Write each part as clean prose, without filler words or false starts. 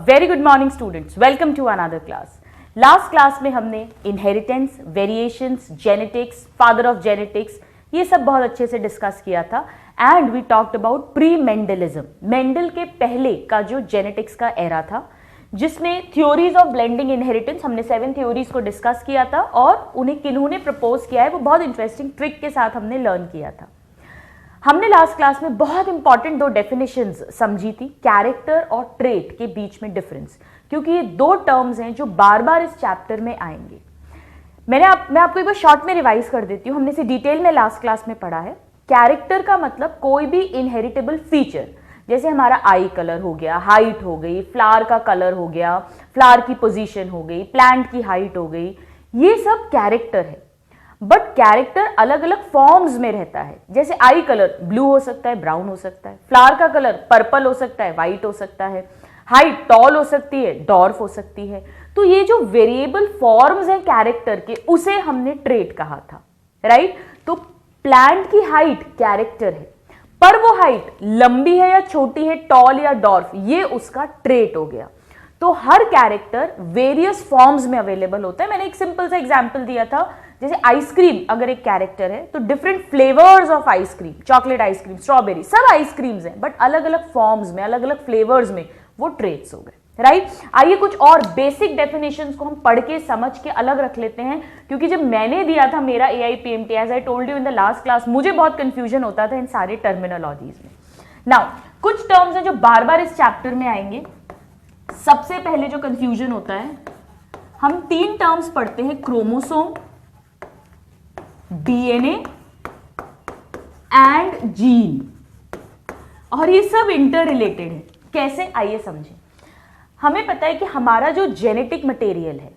Very good morning students, welcome to another class. Last class में हमने inheritance, variations, genetics, father of genetics, ये सब बहुत अच्छे से डिस्कस किया था and we talked about pre Mendelism. Mendel के पहले का जो जेनेटिक्स का एरा था जिसमें थ्योरीज ऑफ ब्लेंडिंग इनहेरिटेंस, हमने 7 थ्योरीज को डिस्कस किया था और उन्हें किन्होंने प्रपोज किया है वो बहुत इंटरेस्टिंग ट्रिक के साथ हमने लर्न किया था। हमने लास्ट क्लास में बहुत इंपॉर्टेंट 2 डेफिनेशंस समझी थी, कैरेक्टर और ट्रेट के बीच में डिफरेंस, क्योंकि ये 2 टर्म्स हैं जो बार बार इस चैप्टर में आएंगे। मैं आपको एक बार शॉर्ट में रिवाइज कर देती हूँ, हमने इसे डिटेल में लास्ट क्लास में पढ़ा है। कैरेक्टर का मतलब कोई भी इनहेरिटेबल फीचर, जैसे हमारा आई कलर हो गया, हाइट हो गई, फ्लावर का कलर हो गया, फ्लावर की पोजीशन हो गई, प्लांट की हाइट हो गई, ये सब कैरेक्टर है। बट कैरेक्टर अलग अलग फॉर्म्स में रहता है। जैसे आई कलर ब्लू हो सकता है, ब्राउन हो सकता है, फ्लावर का कलर पर्पल हो सकता है, व्हाइट हो सकता है, हाइट टॉल हो सकती है, डॉर्फ हो सकती है। तो ये जो वेरिएबल फॉर्म्स हैं कैरेक्टर के, उसे हमने ट्रेट कहा था, राइट। तो प्लांट की हाइट कैरेक्टर है, पर वो हाइट लंबी है या छोटी है, टॉल या डॉर्फ, ये उसका ट्रेट हो गया। तो हर कैरेक्टर वेरियस फॉर्म्स में अवेलेबल होता है। मैंने एक सिंपल सा एग्जांपल दिया था, जैसे आइसक्रीम अगर एक कैरेक्टर है तो different flavours of ice cream, chocolate ice cream, strawberry, सब आइसक्रीम्स हैं, बट अलग अलग फॉर्म्स में, अलग अलग फ्लेवर्स में वो ट्रेट्स हो गए, राइट। आइए कुछ और बेसिक डेफिनेशंस को हम पढ़ के समझ के अलग रख लेते हैं, क्योंकि जब मैंने दिया था मेरा AIPMT, as I told you in the last class, मुझे बहुत कंफ्यूजन होता था इन सारे टर्मिनोलॉजीज में। नाउ कुछ टर्म्स हैं जो बार बार इस चैप्टर में आएंगे। सबसे पहले जो कंफ्यूजन होता है, हम 3 टर्म्स पढ़ते हैं, क्रोमोसोम, DNA एंड जीन, और ये सब इंटर रिलेटेड है। कैसे, आइए समझें। हमें पता है कि हमारा जो जेनेटिक मटेरियल है,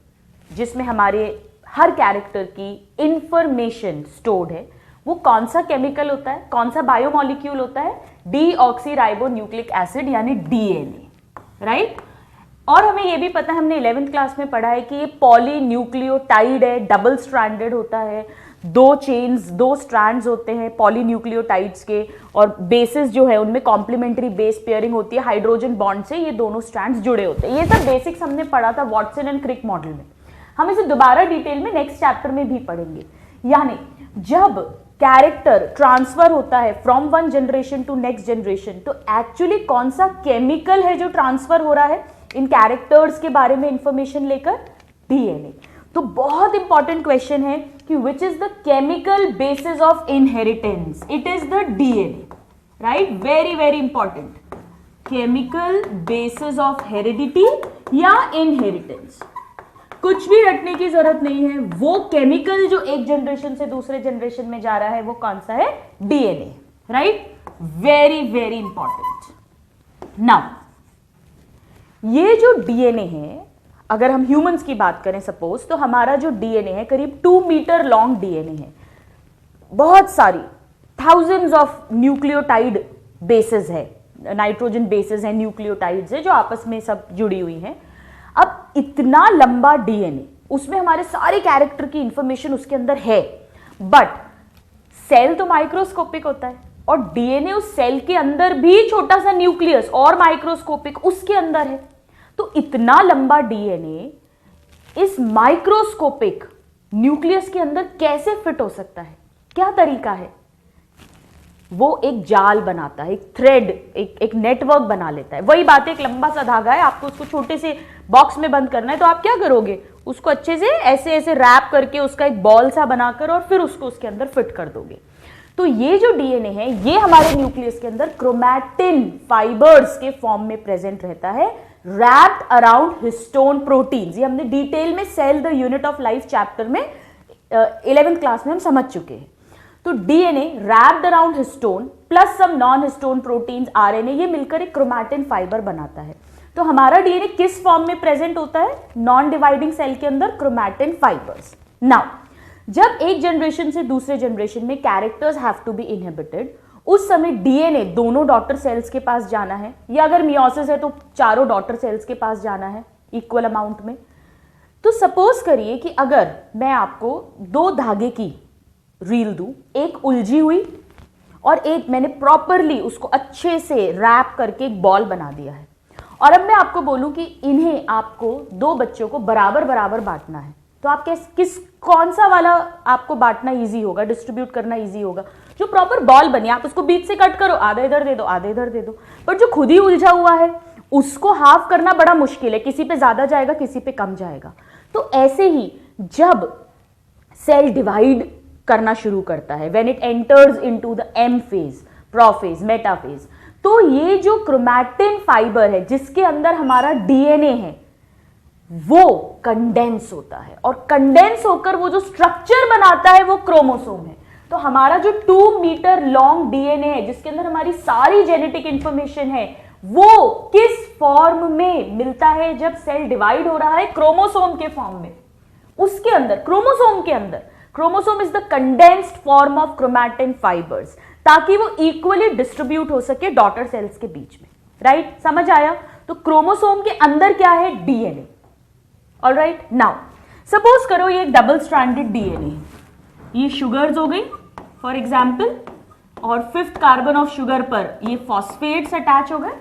जिसमें हमारे हर कैरेक्टर की इंफॉर्मेशन स्टोर्ड है, वो कौन सा केमिकल होता है, कौन सा बायोमॉलिक्यूल होता है, डीऑक्सीराइबोन्यूक्लिक एसिड यानी DNA, राइट। और हमें ये भी पता है, हमने 11th क्लास में पढ़ा है कि ये पॉलीन्यूक्लियोटाइड है, डबल स्ट्रैंडेड होता है, 2 स्ट्रैंड्स होते हैं पॉलीन्यूक्लियोटाइड्स के, और बेसिस जो है उनमें कॉम्प्लीमेंट्री बेस पेयरिंग होती है, हाइड्रोजन बॉन्ड से ये दोनों स्ट्रैंड्स जुड़े होते हैं। ये सब बेसिक्स हमने पढ़ा था वॉटसन एंड क्रिक मॉडल में। हम इसे दोबारा डिटेल में नेक्स्ट चैप्टर में भी पढ़ेंगे। यानी जब कैरेक्टर ट्रांसफर होता है from one generation to next generation, तो एक्चुअली कौन सा केमिकल है जो ट्रांसफर हो रहा है इन कैरेक्टर्स के बारे में इंफॉर्मेशन लेकर, DNA। तो बहुत इंपॉर्टेंट क्वेश्चन है कि which is the chemical basis of inheritance, it is the DNA, right. Very very important, chemical basis of heredity या इनहेरिटेंस। कुछ भी रटने की जरूरत नहीं है, वो केमिकल जो एक जनरेशन से दूसरे जनरेशन में जा रहा है वो कौन सा है, DNA, right. Very very important. Now ये जो DNA है, अगर हम ह्यूमंस की बात करें सपोज, तो हमारा जो DNA है करीब 2 मीटर लॉन्ग DNA है। बहुत सारी थाउजेंड्स ऑफ न्यूक्लियोटाइड बेसेस है, नाइट्रोजन बेसेस है, न्यूक्लियोटाइड्स है जो आपस में सब जुड़ी हुई हैं। अब इतना लंबा DNA, उसमें हमारे सारे कैरेक्टर की इंफॉर्मेशन उसके अंदर है, बट सेल तो माइक्रोस्कोपिक होता है और DNA उस सेल के अंदर भी छोटा सा न्यूक्लियस और माइक्रोस्कोपिक उसके अंदर है। तो इतना लंबा DNA इस माइक्रोस्कोपिक न्यूक्लियस के अंदर कैसे फिट हो सकता है, क्या तरीका है? वो एक जाल बनाता है, एक थ्रेड, एक नेटवर्क बना लेता है। वही बात है, एक लंबा सा धागा है, आपको उसको छोटे से बॉक्स में बंद करना है, तो आप क्या करोगे, उसको अच्छे से ऐसे ऐसे रैप करके उसका एक बॉल सा बनाकर और फिर उसको उसके अंदर फिट कर दोगे। तो ये जो DNA है, ये हमारे न्यूक्लियस के अंदर क्रोमैटिन फाइबर्स के फॉर्म में प्रेजेंट रहता है, रैप्ड अराउंड हिस्टोन प्रोटीन्स। ये हमने डिटेल में cell the unit of life chapter में 11th क्लास में हम समझ चुके हैं। तो DNA wrapped around histone plus some non histone proteins, RNA, ये मिलकर एक क्रोमैटिन फाइबर बनाता है। तो हमारा DNA किस फॉर्म में प्रेजेंट होता है, नॉन डिवाइडिंग सेल के अंदर क्रोमैटिन फाइबर्स। नाउ जब एक जनरेशन से दूसरे जनरेशन में characters have to be inhibited, उस समय DNA दोनों डॉटर सेल्स के पास जाना है, या अगर मियोसिस है तो चारों डॉटर सेल्स के पास जाना है इक्वल अमाउंट में। तो सपोज करिए कि अगर मैं आपको 2 धागे की रील दूं, एक उलझी हुई और एक मैंने प्रॉपरली उसको अच्छे से रैप करके एक बॉल बना दिया है, और अब मैं आपको बोलूं कि इन्हें आपको दो बच्चों को बराबर बराबर बांटना है, तो आप कौन सा वाला आपको बांटना इजी होगा, डिस्ट्रीब्यूट करना इजी होगा? जो प्रॉपर बॉल बनी, आप उसको बीच से कट करो, आधा इधर दे दो आधा इधर दे दो। पर जो खुद ही उलझा हुआ है उसको हाफ करना बड़ा मुश्किल है, किसी पे ज्यादा जाएगा किसी पे कम जाएगा। तो ऐसे ही जब सेल डिवाइड करना शुरू करता है, when it enters into the M phase, prophase, metaphase, तो ये जो क्रोमैटिन फाइबर है जिसके अंदर हमारा डीएनए है वो कंडेंस होता है, और कंडेंस होकर वो जो स्ट्रक्चर बनाता है वो क्रोमोसोम है। तो हमारा जो 2 मीटर लॉन्ग डीएनए है जिसके अंदर हमारी सारी जेनेटिक इंफॉर्मेशन है, वो किस फॉर्म में मिलता है जब सेल डिवाइड हो रहा है? क्रोमोसोम के फॉर्म में। उसके अंदर, क्रोमोसोम के अंदर, chromosome is the condensed form of chromatin fibres, ताकि वो इक्वली डिस्ट्रीब्यूट हो सके डॉटर सेल्स के बीच में। राइट, समझ आया? तो क्रोमोसोम के अंदर क्या है? डीएनए। ऑलराइट, नाउ सपोज करो ये एक डबल स्ट्रैंडेड डीएनए है, ये शुगर्स हो गई फॉर एग्जाम्पल, और 5th कार्बन ऑफ शुगर पर ये फॉस्फेट्स अटैच हो गए,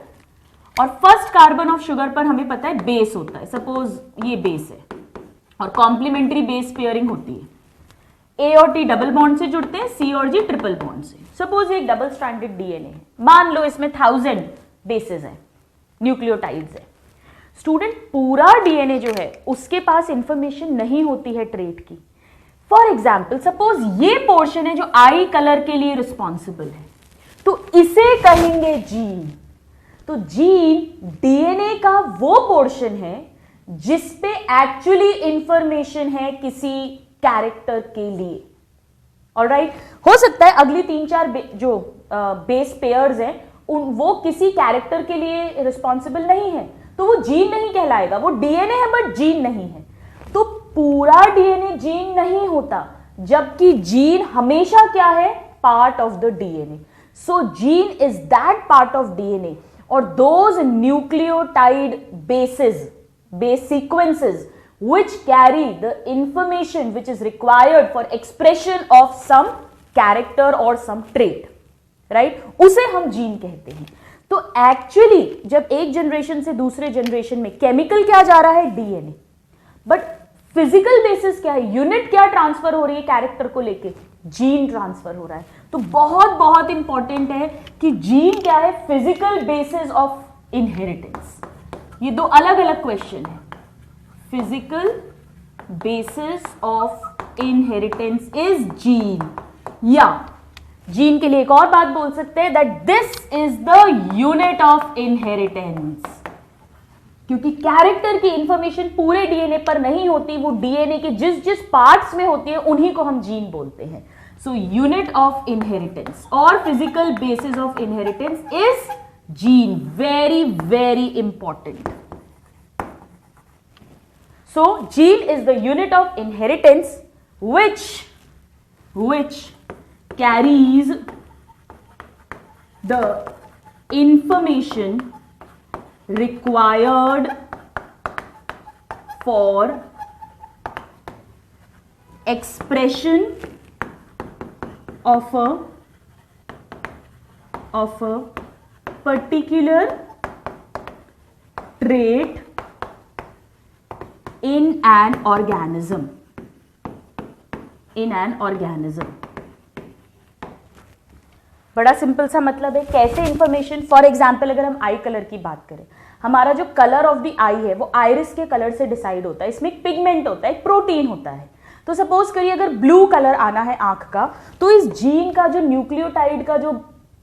और 1st कार्बन ऑफ शुगर पर हमें पता है बेस होता है, सपोज ये बेस है, और कॉम्प्लीमेंट्री बेस पेयरिंग होती है, ए और टी डबल बॉन्ड से जुड़ते हैं, सी और जी ट्रिपल बॉन्ड से। सपोज ये एक डबल स्ट्रैंडेड डीएनए है, मान लो इसमें 1000 बेसेस हैं, न्यूक्लियोटाइड्स है। स्टूडेंट, पूरा डीएनए जो है उसके पास इंफॉर्मेशन नहीं होती है ट्रेट की। फॉर एग्जाम्पल सपोज ये पोर्शन है जो आई कलर के लिए रिस्पॉन्सिबल है, तो इसे कहेंगे जीन। तो जीन डीएनए का वो पोर्शन है जिसपे एक्चुअली इंफॉर्मेशन है किसी कैरेक्टर के लिए। ऑलराइट, हो सकता है अगली 3-4 जो बेस पेयर्स हैं वो किसी कैरेक्टर के लिए रिस्पॉन्सिबल नहीं है, तो वो जीन नहीं कहलाएगा, वो डीएनए है बट जीन नहीं है। तो पूरा डीएनए जीन नहीं होता, जबकि जीन हमेशा क्या है? Part of the DNA. So gene is that part of DNA, और those nucleotide bases, base sequences which carry the information which is required for expression of some character or some trait, right? उसे हम gene कहते हैं। तो actually जब एक generation से दूसरे जनरेशन में केमिकल क्या जा रहा है? डीएनए, बट फिजिकल बेसिस क्या है? यूनिट क्या ट्रांसफर हो रही है कैरेक्टर को लेके? जीन ट्रांसफर हो रहा है। तो बहुत बहुत इंपॉर्टेंट है कि जीन क्या है? Physical basis of inheritance. ये दो अलग अलग क्वेश्चन है। Physical basis of inheritance is gene, या जीन के लिए एक और बात बोल सकते हैं that this is the unit of inheritance, क्योंकि कैरेक्टर की इंफॉर्मेशन पूरे डीएनए पर नहीं होती, वो डीएनए के जिस जिस पार्ट्स में होती है उन्हीं को हम जीन बोलते हैं। सो यूनिट ऑफ इनहेरिटेंस और physical basis of inheritance is gene, very very important. So gene is the unit of inheritance which carries the information required for expression of a particular trait in an organism. बड़ा simple सा मतलब है। कैसे information? For example अगर हम आई colour की बात करें, हमारा जो कलर ऑफ द आई है वो आइरिस के कलर से डिसाइड होता है। इसमें एक पिगमेंट होता है, एक प्रोटीन होता है। तो सपोज करिए अगर ब्लू कलर आना है आंख का, तो इस जीन का जो न्यूक्लियोटाइड का जो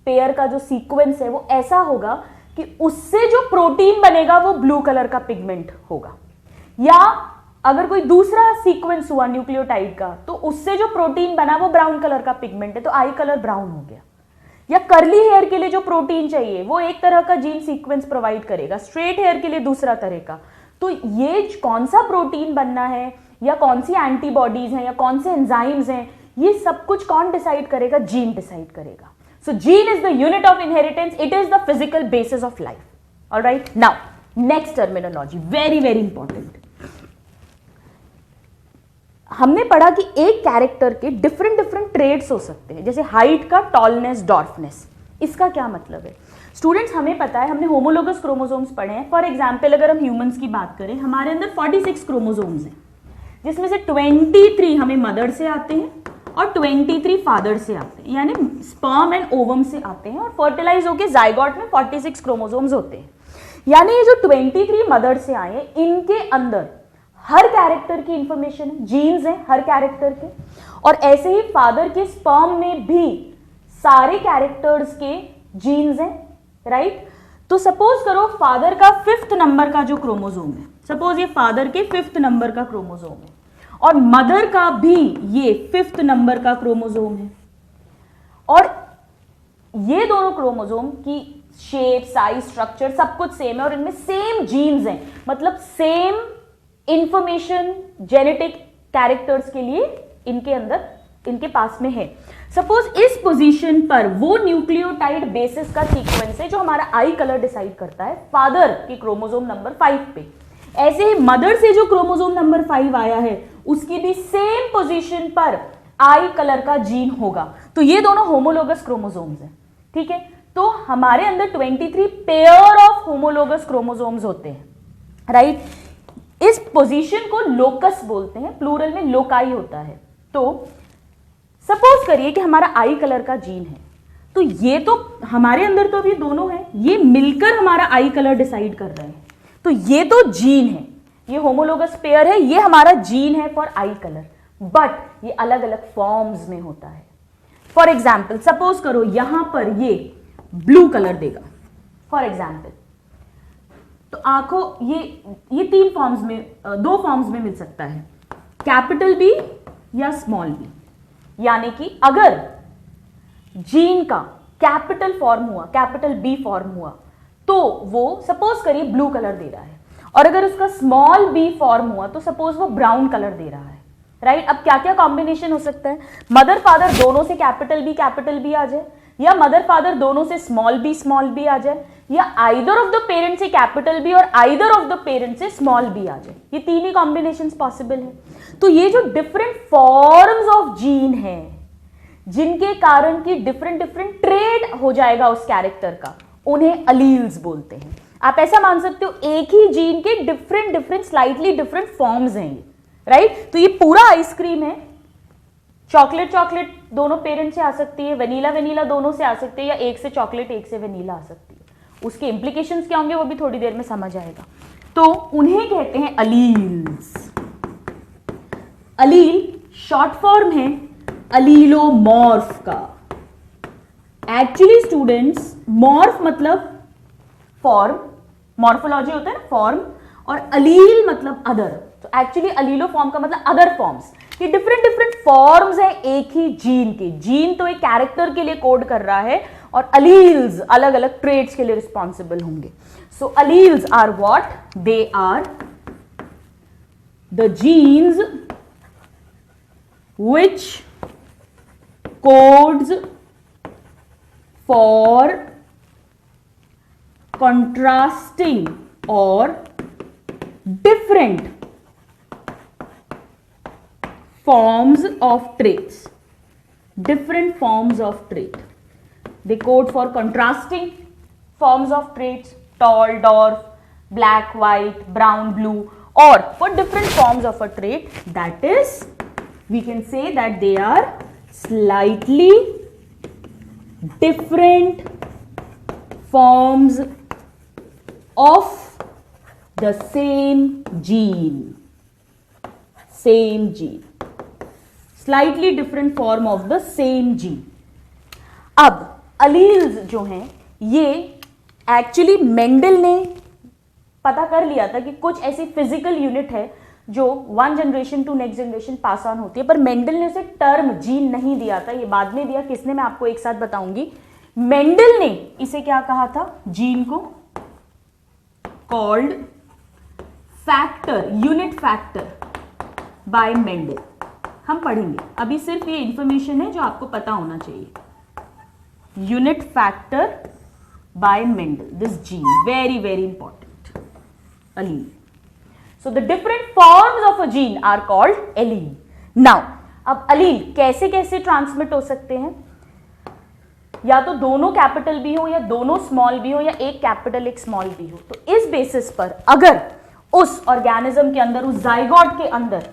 पेयर का जो सीक्वेंस है वो ऐसा होगा कि उससे जो प्रोटीन बनेगा वो ब्लू कलर का पिगमेंट होगा। या अगर कोई दूसरा सीक्वेंस हुआ न्यूक्लियोटाइड का, तो उससे जो प्रोटीन बना वो ब्राउन कलर का पिगमेंट है, तो आई कलर ब्राउन हो गया। या कर्ली हेयर के लिए जो प्रोटीन चाहिए वो एक तरह का जीन सीक्वेंस प्रोवाइड करेगा, स्ट्रेट हेयर के लिए दूसरा तरह का। तो ये कौन सा प्रोटीन बनना है, या कौन सी एंटीबॉडीज हैं, या कौन से एंजाइम्स हैं, ये सब कुछ कौन डिसाइड करेगा? जीन डिसाइड करेगा। So gene is the unit of inheritance. It is the physical basis of life. All right. Now, next terminology, very very important. हमने पढ़ा कि एक कैरेक्टर के डिफरेंट ट्रेड्स हो सकते हैं, जैसे हाइट का टॉलनेस, डॉर्फनेस, इसका क्या मतलब है? स्टूडेंट्स, हमें पता है, हमने होमोलोगस क्रोमोसोम्स पढ़े हैं। फॉर एग्जाम्पल अगर हम ह्यूमंस की बात करें, हमारे अंदर 46 क्रोमोसोम्स हैं, जिसमें से 23 हमें मदर से आते हैं और 23 फादर से आते हैं, यानी स्पर्म एंड ओवम से आते हैं, और फर्टिलाइज होकर जाइगोट में 46 क्रोमोसोम्स होते हैं। यानी ये जो 23 मदर से आए हैं, इनके अंदर हर कैरेक्टर की इंफॉर्मेशन है, जीन्स हैं हर कैरेक्टर के, और ऐसे ही फादर के स्पर्म में भी सारे कैरेक्टर्स के जीन्स हैं, राइट? तो सपोज करो फादर का 5th नंबर का जो क्रोमोसोम है, सपोज ये फादर के 5th नंबर का क्रोमोसोम है, और मदर का भी ये 5th नंबर का क्रोमोसोम है, और ये दोनों क्रोमोसोम की शेप, साइज, स्ट्रक्चर सब कुछ सेम है, और इनमें सेम जीन्स हैं, मतलब सेम इंफॉर्मेशन जेनेटिक कैरेक्टर्स के लिए इनके अंदर, इनके पास में है। सपोज इस पोजीशन पर वो न्यूक्लियोटाइड बेसिस का सीक्वेंस है जो हमारा आई कलर डिसाइड करता है फादर के क्रोमोसोम नंबर 5 पे। ऐसे ही मदर से जो क्रोमोसोम नंबर 5 आया है, उसकी भी सेम पोजीशन पर आई कलर का जीन होगा। तो ये दोनों होमोलोगस क्रोमोसोम्स हैं, ठीक है? तो हमारे अंदर 23 पेयर ऑफ होमोलोगस क्रोमोसोम्स होते हैं, राइट? इस पोजीशन को लोकस बोलते हैं, प्लूरल में लोकाई होता है। तो सपोज करिए कि हमारा आई कलर का जीन है, तो ये तो हमारे अंदर तो अभी दोनों है, ये मिलकर हमारा आई कलर डिसाइड कर रहे हैं, तो ये तो जीन है, ये होमोलोगस पेयर है, ये हमारा जीन है फॉर आई कलर, बट ये अलग अलग फॉर्म्स में होता है। फॉर एग्जाम्पल सपोज करो यहां पर ये ब्लू कलर देगा फॉर एग्जाम्पल, तो आंखों ये 3 फॉर्म्स में, 2 फॉर्म्स में मिल सकता है, कैपिटल बी या स्मॉल बी। यानी कि अगर जीन का कैपिटल फॉर्म हुआ, कैपिटल बी फॉर्म हुआ, तो वो सपोज करिए ब्लू कलर दे रहा है, और अगर उसका स्मॉल बी फॉर्म हुआ तो सपोज वो ब्राउन कलर दे रहा है, राइट? अब क्या क्या कॉम्बिनेशन हो सकता है? मदर फादर दोनों से कैपिटल बी आ जाए, या मदर फादर दोनों से स्मॉल बी आ जाए, या आइदर ऑफ द पेरेंट से कैपिटल बी और आइदर ऑफ द पेरेंट से स्मॉल बी आ जाए। ये 3 ही कॉम्बिनेशंस पॉसिबल है। तो ये जो डिफरेंट फॉर्म्स ऑफ जीन है, जिनके कारण की डिफरेंट ट्रेड हो जाएगा उस कैरेक्टर का, उन्हें अलील्स बोलते हैं। आप ऐसा मान सकते हो एक ही जीन के डिफरेंट स्लाइटली डिफरेंट फॉर्म्स हैं, राइट? तो ये पूरा आइसक्रीम है, चॉकलेट दोनों पेरेंट से आ सकती है, वेनीला दोनों से आ सकती है, या एक से चॉकलेट एक से वेनीला आ सकती है। उसके इंप्लीकेशंस क्या होंगे वो भी थोड़ी देर में समझ आएगा। तो उन्हें कहते हैं अलील्स। अलील शॉर्ट फॉर्म है अलीलोमॉर्फ का। एक्चुअली स्टूडेंट्स, मॉर्फ मतलब फॉर्म, मॉर्फोलॉजी होता है ना फॉर्म, और अलील मतलब अदर। तो एक्चुअली अलीलो फॉर्म का मतलब अदर फॉर्म्स। ये डिफरेंट फॉर्म्स हैं एक ही जीन के। जीन तो एक कैरेक्टर के लिए कोड कर रहा है, और अलील्स अलग अलग ट्रेड्स के लिए रिस्पॉन्सिबल होंगे। So alleles are what? They are the genes which codes for contrasting or different forms of traits. Different forms of trait. They code for contrasting forms of traits, tall, dwarf, black, white, brown, blue, or for different forms of a trait. That is, we can say that they are slightly different forms of the same gene. Same gene. Slightly different form of the same gene. अब alleles जो हैं, ये actually Mendel ने पता कर लिया था कि कुछ ऐसी फिजिकल यूनिट है जो 1 generation to next generation pass on होती है, पर मेंडल ने उसे टर्म जीन नहीं दिया था। ये बाद में दिया, किसने, मैं आपको एक साथ बताऊंगी। मेंडल ने इसे क्या कहा था? जीन को called factor, unit factor by Mendel. हम पढ़ेंगे, अभी सिर्फ ये इंफॉर्मेशन है जो आपको पता होना चाहिए। Unit factor by Mendel, this gene very important, allele. So the different forms of a gene are called allele. Now, अब allele कैसे कैसे ट्रांसमिट हो सकते हैं? या तो दोनों कैपिटल बी हो या दोनों स्मॉल बी हो या एक कैपिटल एक स्मॉल बी हो, तो इस बेसिस पर अगर उस ऑर्गेनिज्म के अंदर, उस जाइगोट के अंदर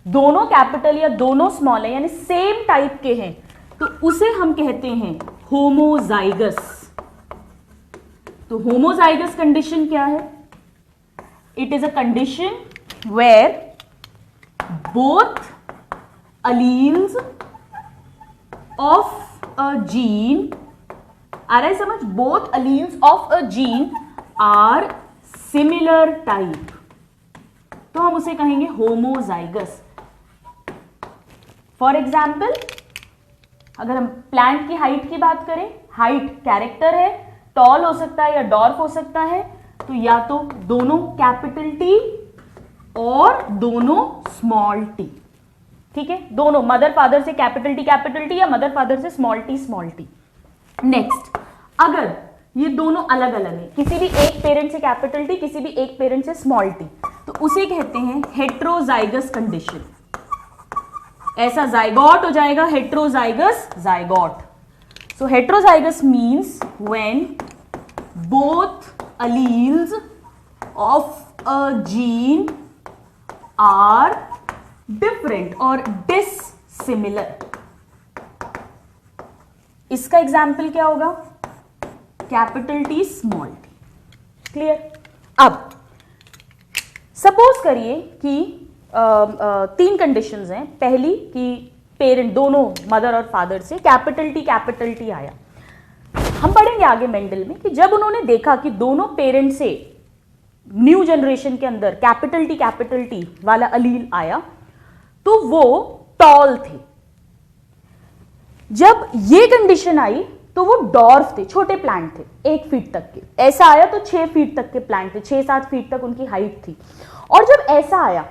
दोनों कैपिटल या दोनों स्मॉल है यानी सेम टाइप के हैं, तो उसे हम कहते हैं होमोजाइगस। तो होमोजाइगस कंडीशन क्या है? It is a condition where both alleles of a gene, आ रहा है समझ? both alleles of a gene are similar type, तो हम उसे कहेंगे होमोजाइगस। फॉर एग्जाम्पल, अगर हम प्लांट की हाइट की बात करें, हाइट कैरेक्टर है, टॉल हो सकता है या डॉर्फ हो सकता है, तो या तो दोनों कैपिटल टी और दोनों स्मॉल टी। ठीक है, दोनों मदर फादर से कैपिटल टी या मदर फादर से स्मॉल टी। नेक्स्ट, अगर ये दोनों अलग अलग है, किसी भी एक पेरेंट से कैपिटल टी, किसी भी एक पेरेंट से स्मॉल टी, तो उसे कहते हैं हेट्रोजाइगस कंडीशन। ऐसा जाइगोट हो जाएगा heterozygous zygote. So heterozygous means when both alleles of a gene are different or dissimilar। इसका एग्जाम्पल क्या होगा? Capital T small T. Clear? अब सपोज करिए कि तीन कंडीशंस हैं। पहली कि पेरेंट दोनों मदर और फादर से कैपिटल टी आया। हम पढ़ेंगे आगे मेंडल में कि जब उन्होंने देखा कि दोनों पेरेंट से न्यू जनरेशन के अंदर कैपिटल टी वाला अलील आया, तो वो टॉल थे। जब ये कंडीशन आई तो वो डॉर्फ थे, छोटे प्लांट थे, 1 फीट तक के। ऐसा आया तो 6 फीट तक के प्लांट थे, 6-7 फीट तक उनकी हाइट थी। और जब ऐसा आया,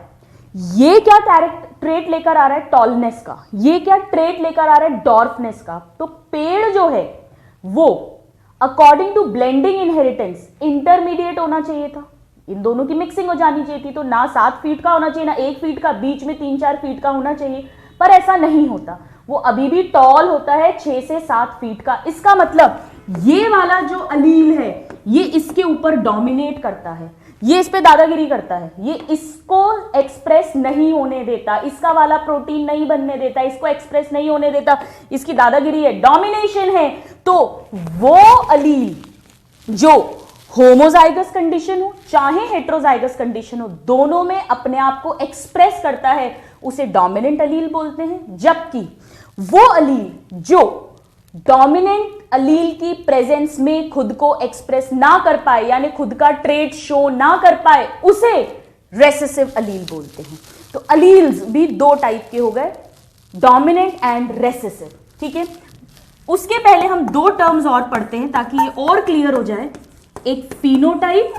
ये क्या ट्रेट लेकर आ रहा है? टॉलनेस का। ये क्या ट्रेट लेकर आ रहा है? डॉर्फनेस का। तो पेड़ जो है वो according to blending inheritance intermediate होना चाहिए था। इन दोनों की मिक्सिंग हो जानी चाहिए थी। तो ना 7 फीट का होना चाहिए, ना 1 फीट का, बीच में 3-4 फीट का होना चाहिए। पर ऐसा नहीं होता, वो अभी भी टॉल होता है 6 से 7 फीट का। इसका मतलब ये वाला जो अलील है ये इसके ऊपर डोमिनेट करता है, ये इस पे दादागिरी करता है, ये इसको एक्सप्रेस नहीं होने देता, इसका वाला प्रोटीन नहीं बनने देता, इसको एक्सप्रेस नहीं होने देता, इसकी दादागिरी है, डोमिनेशन है। तो वो अलील जो होमोजाइगस कंडीशन हो चाहे हेट्रोजाइगस कंडीशन हो, दोनों में अपने आप को एक्सप्रेस करता है, उसे डोमिनेंट अलील बोलते हैं। जबकि वो अलील जो डोमिनेंट अलील की प्रेजेंस में खुद को एक्सप्रेस ना कर पाए, यानी खुद का ट्रेट शो ना कर पाए, उसे रेसेसिव अलील बोलते हैं। तो अलील्स भी 2 टाइप के हो गए, डोमिनेंट एंड रेसेसिव। ठीक है, उसके पहले हम 2 टर्म्स और पढ़ते हैं ताकि ये और क्लियर हो जाए, एक फिनोटाइप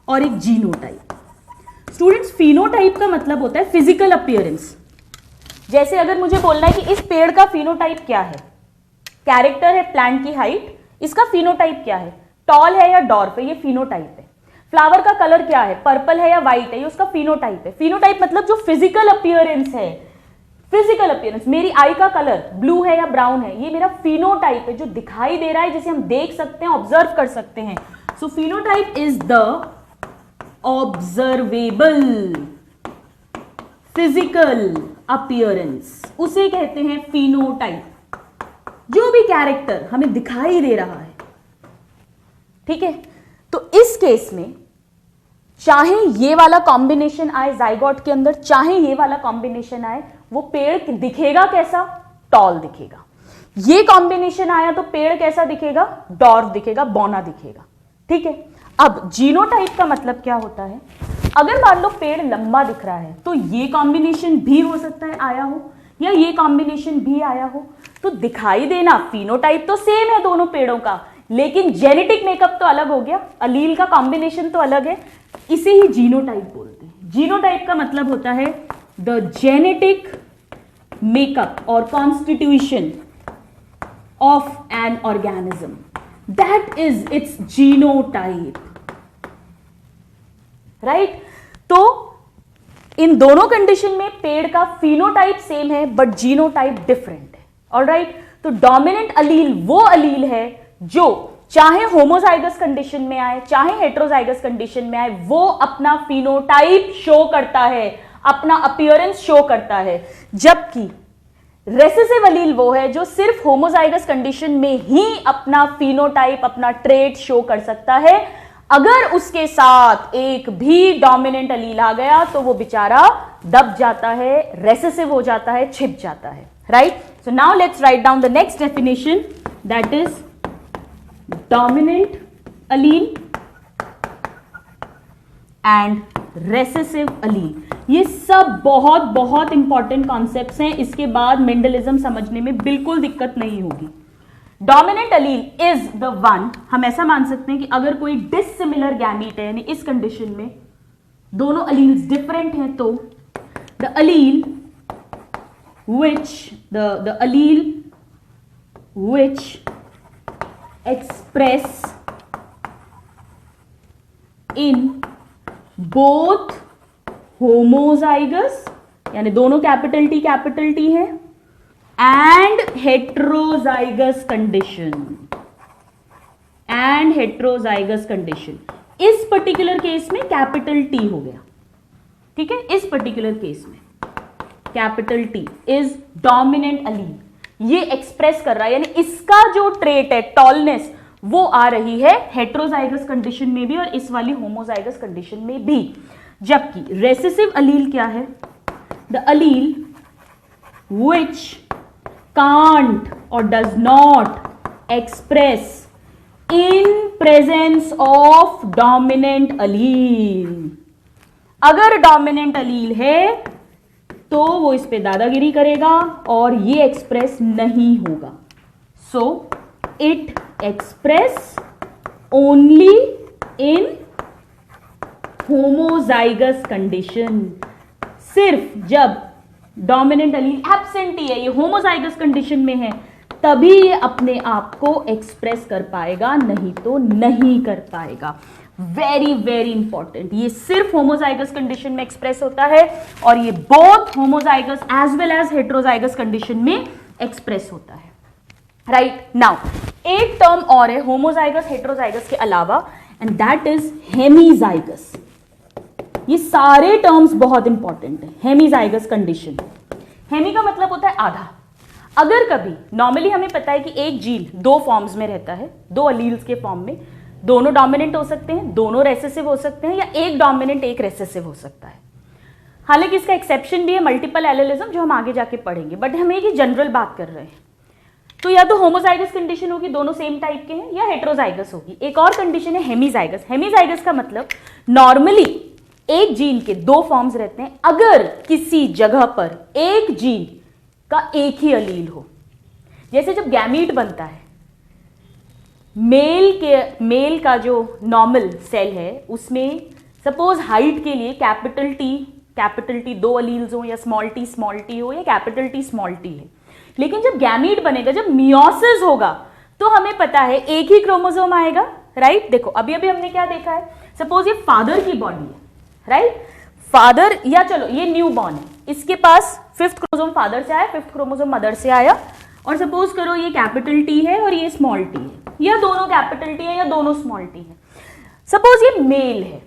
और एक जीनोटाइप। स्टूडेंट्स, फिनोटाइप का मतलब होता है फिजिकल अपीयरेंस। जैसे अगर मुझे बोलना है कि इस पेड़ का फिनोटाइप क्या है, कैरेक्टर है प्लांट की हाइट, इसका फिनोटाइप क्या है, टॉल है या डॉर्फ है, ये फिनोटाइप है। फ्लावर का कलर क्या है, पर्पल है या व्हाइट है, ये उसका फिनोटाइप है। फिनोटाइप मतलब जो फिजिकल अपीयरेंस है, फिजिकल अपीयरेंस, मेरी आई का कलर ब्लू है या ब्राउन है, ये मेरा फिनोटाइप है, जो दिखाई दे रहा है, जिसे हम देख सकते हैं, ऑब्जर्व कर सकते हैं। So phenotype is the observable physical appearance, उसे कहते हैं फिनोटाइप। जो भी कैरेक्टर हमें दिखाई दे रहा है, ठीक है। तो इस केस में चाहे ये वाला कॉम्बिनेशन आए जाइगोट के अंदर, चाहे ये वाला कॉम्बिनेशन आए, वो पेड़ दिखेगा कैसा, टॉल दिखेगा। ये कॉम्बिनेशन आया तो पेड़ कैसा दिखेगा, डॉर्फ दिखेगा, बौना दिखेगा। ठीक है, अब जीनोटाइप का मतलब क्या होता है, अगर मान लो पेड़ लंबा दिख रहा है तो ये कॉम्बिनेशन भी हो सकता है आया हो, या ये कॉम्बिनेशन भी आया हो, तो दिखाई देना फिनोटाइप तो सेम है दोनों पेड़ों का, लेकिन जेनेटिक मेकअप तो अलग हो गया, अलील का कॉम्बिनेशन तो अलग है, इसे ही जीनोटाइप बोलते हैं। जीनोटाइप का मतलब होता है द जेनेटिक मेकअप और constitution of an organism, that is it's genotype, right. तो इन दोनों कंडीशन में पेड़ का फिनोटाइप सेम है बट जीनोटाइप डिफरेंट है। ऑलराइट, तो डोमिनेंट अलील वो अलील है जो चाहे होमोजाइगस कंडीशन में आए चाहे हेट्रोजाइगस कंडीशन में आए, वो अपना फिनोटाइप शो करता है, अपना अपीयरेंस शो करता है। जबकि रेसेसिव अलील वो है जो सिर्फ होमोजाइगस कंडीशन में ही अपना फिनोटाइप, अपना ट्रेट शो कर सकता है। अगर उसके साथ एक भी डोमिनेंट अलील आ गया तो वो बेचारा दब जाता है, रेसेसिव हो जाता है, छिप जाता है, right. So now let's write down the next definition, that is dominant allele and recessive allele. ये सब बहुत बहुत इंपॉर्टेंट कॉन्सेप्ट्स हैं, इसके बाद मेंडलिज्म समझने में बिल्कुल दिक्कत नहीं होगी। Dominant Aleel is the one, हम ऐसा मान सकते हैं कि अगर कोई डिसिमिलर गैमीट है, यानी इस कंडीशन में दोनों अलील्स डिफरेंट हैं, तो the allele which express in both homozygous, यानी दोनों कैपिटल टी है, एंड हेट्रोजाइगस कंडीशन, इस पर्टिकुलर केस में कैपिटल टी हो गया, ठीक है। इस पर्टिकुलर केस में capital T is dominant allele, ये एक्सप्रेस कर रहा है, यानी इसका जो ट्रेट है टॉलनेस वो आ रही है हेट्रोजाइगस कंडीशन में भी और इस वाली होमोजाइगस कंडीशन में भी। जबकि रेसेसिव अलील क्या है? The allele which can't or does not express in presence of dominant allele। अगर डोमिनेंट अलील है तो वो इस पे दादागिरी करेगा और ये एक्सप्रेस नहीं होगा। So it express only in homozygous condition, सिर्फ जब डोमिनेंट अलील एब्सेंट ही है, ये होमोजाइगस कंडीशन में है, तभी ये अपने आप को एक्सप्रेस कर पाएगा, नहीं तो नहीं कर पाएगा। वेरी वेरी इंपॉर्टेंट, ये सिर्फ होमोजाइगस कंडीशन में एक्सप्रेस होता है और ये both homozygous as well as heterozygous condition में एक्सप्रेस होता है, राइट। नाउ एक टर्म और है होमोजाइगस हेट्रोजाइगस के अलावा, एंड दैट इज हेमीजाइगस। ये सारे टर्म्स बहुत इंपॉर्टेंट है। हेमीजाइगस कंडीशन, हेमी का मतलब होता है आधा। अगर कभी नॉर्मली हमें पता है कि एक जीन दो फॉर्म्स में रहता है, दो अलील्स के फॉर्म में, दोनों डोमिनेंट हो सकते हैं, दोनों रेसेसिव हो सकते हैं, या एक डोमिनेंट एक रेसेसिव हो सकता है। हालांकि इसका एक्सेप्शन भी है मल्टीपल एलेलिज्म, जो हम आगे जाके पढ़ेंगे, बट हम एक ही जनरल बात कर रहे हैं। तो या तो होमोजाइगस कंडीशन होगी, दोनों सेम टाइप के हैं, या हेट्रोजाइगस होगी। एक और कंडीशन है हेमीजाइगस। हेमीजाइगस का मतलब नॉर्मली एक जीन के दो फॉर्म्स रहते हैं, अगर किसी जगह पर एक जीन का एक ही अलील हो। जैसे जब गैमीट बनता है, मेल का जो नॉर्मल सेल है उसमें सपोज हाइट के लिए कैपिटल टी दो अलील्स हो, या स्मॉल टी हो, या कैपिटल टी स्मॉल टी है। लेकिन जब गैमीट बनेगा, जब मियोसिस होगा, तो हमें पता है एक ही क्रोमोसोम आएगा, राइट। देखो अभी हमने क्या देखा है, सपोज ये फादर की बॉडी है, राइट। फादर, या चलो ये न्यू बॉर्न है, इसके पास 5th क्रोमोसोम फादर से आया, 5th क्रोमोसोम मदर से आया, और सपोज करो ये कैपिटल टी है और ये स्मॉल टी है, या दोनों कैपिटल टी है या दोनों स्मॉल टी है। सपोज ये मेल है,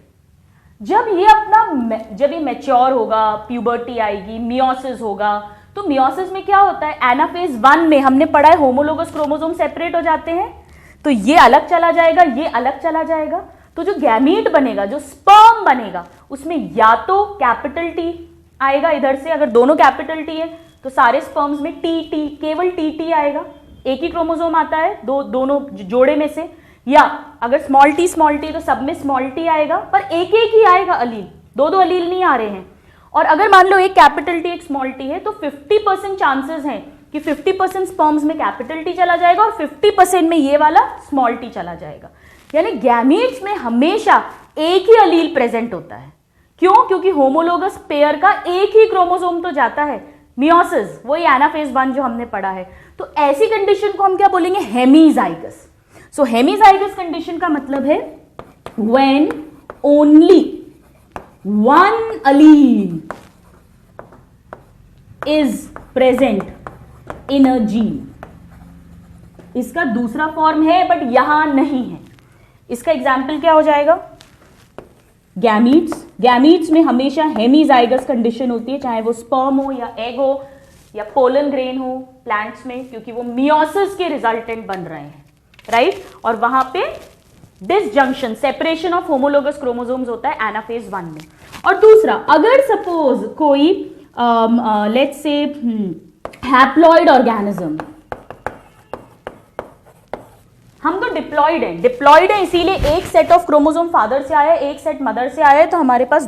जब ये मैच्योर होगा, प्यूबर्टी आएगी, मियोसिस होगा, तो मियोसिस में क्या होता है, एनाफेज 1 में हमने पढ़ा है होमोलोगस क्रोमोसोम सेपरेट हो जाते हैं, तो ये अलग चला जाएगा, ये अलग चला जाएगा। तो जो गैमीट बनेगा, जो स्पर्म बनेगा, उसमें या तो कैपिटल टी आएगा इधर से, अगर दोनों कैपिटल टी है तो सारे स्पर्म्स में टी केवल टी आएगा, एक ही क्रोमोसोम आता है दोनों जोड़े में से, या अगर स्मॉल टी तो सब में स्मॉल टी आएगा, पर एक ही आएगा अलील, दो अलील नहीं आ रहे हैं। और अगर मान लो एक कैपिटल टी एक स्मॉल टी है, तो 50% चांसेस हैं कि 50% स्पर्म्स में कैपिटल टी चला जाएगा और 50% में ये वाला स्मॉल टी चला जाएगा। यानी गैमीट्स में हमेशा एक ही अलील प्रेजेंट होता है। क्यों? क्योंकि होमोलोगस पेयर का एक ही क्रोमोसोम तो जाता है, मियोसिस, वही एनाफेज 1 जो हमने पढ़ा है। तो ऐसी कंडीशन को हम क्या बोलेंगे, हेमीजाइगस। सो हेमीजाइगस कंडीशन का मतलब है when only one Aleel is present in a gene, इसका दूसरा फॉर्म है बट यहां नहीं है। इसका एग्जाम्पल क्या हो जाएगा? गैमीट्स। गैमीट्स में हमेशा हेमीजाइगस कंडीशन होती है, चाहे वो स्पर्म हो या एग हो या पोलन ग्रेन हो प्लांट्स में, क्योंकि वो मियोसिस के रिजल्टेंट बन रहे हैं, राइट? और वहां पे disjunction, separation of homologous chromosomes होता है एनाफेज 1 में। और दूसरा, अगर सपोज कोई लेट्स से हैप्लॉइड ऑर्गेनिज्म, हम तो डिप्लॉइड है इसीलिए एक सेट ऑफ क्रोमोसोम फादर से आया है, एक सेट मदर से आया है, तो हमारे पास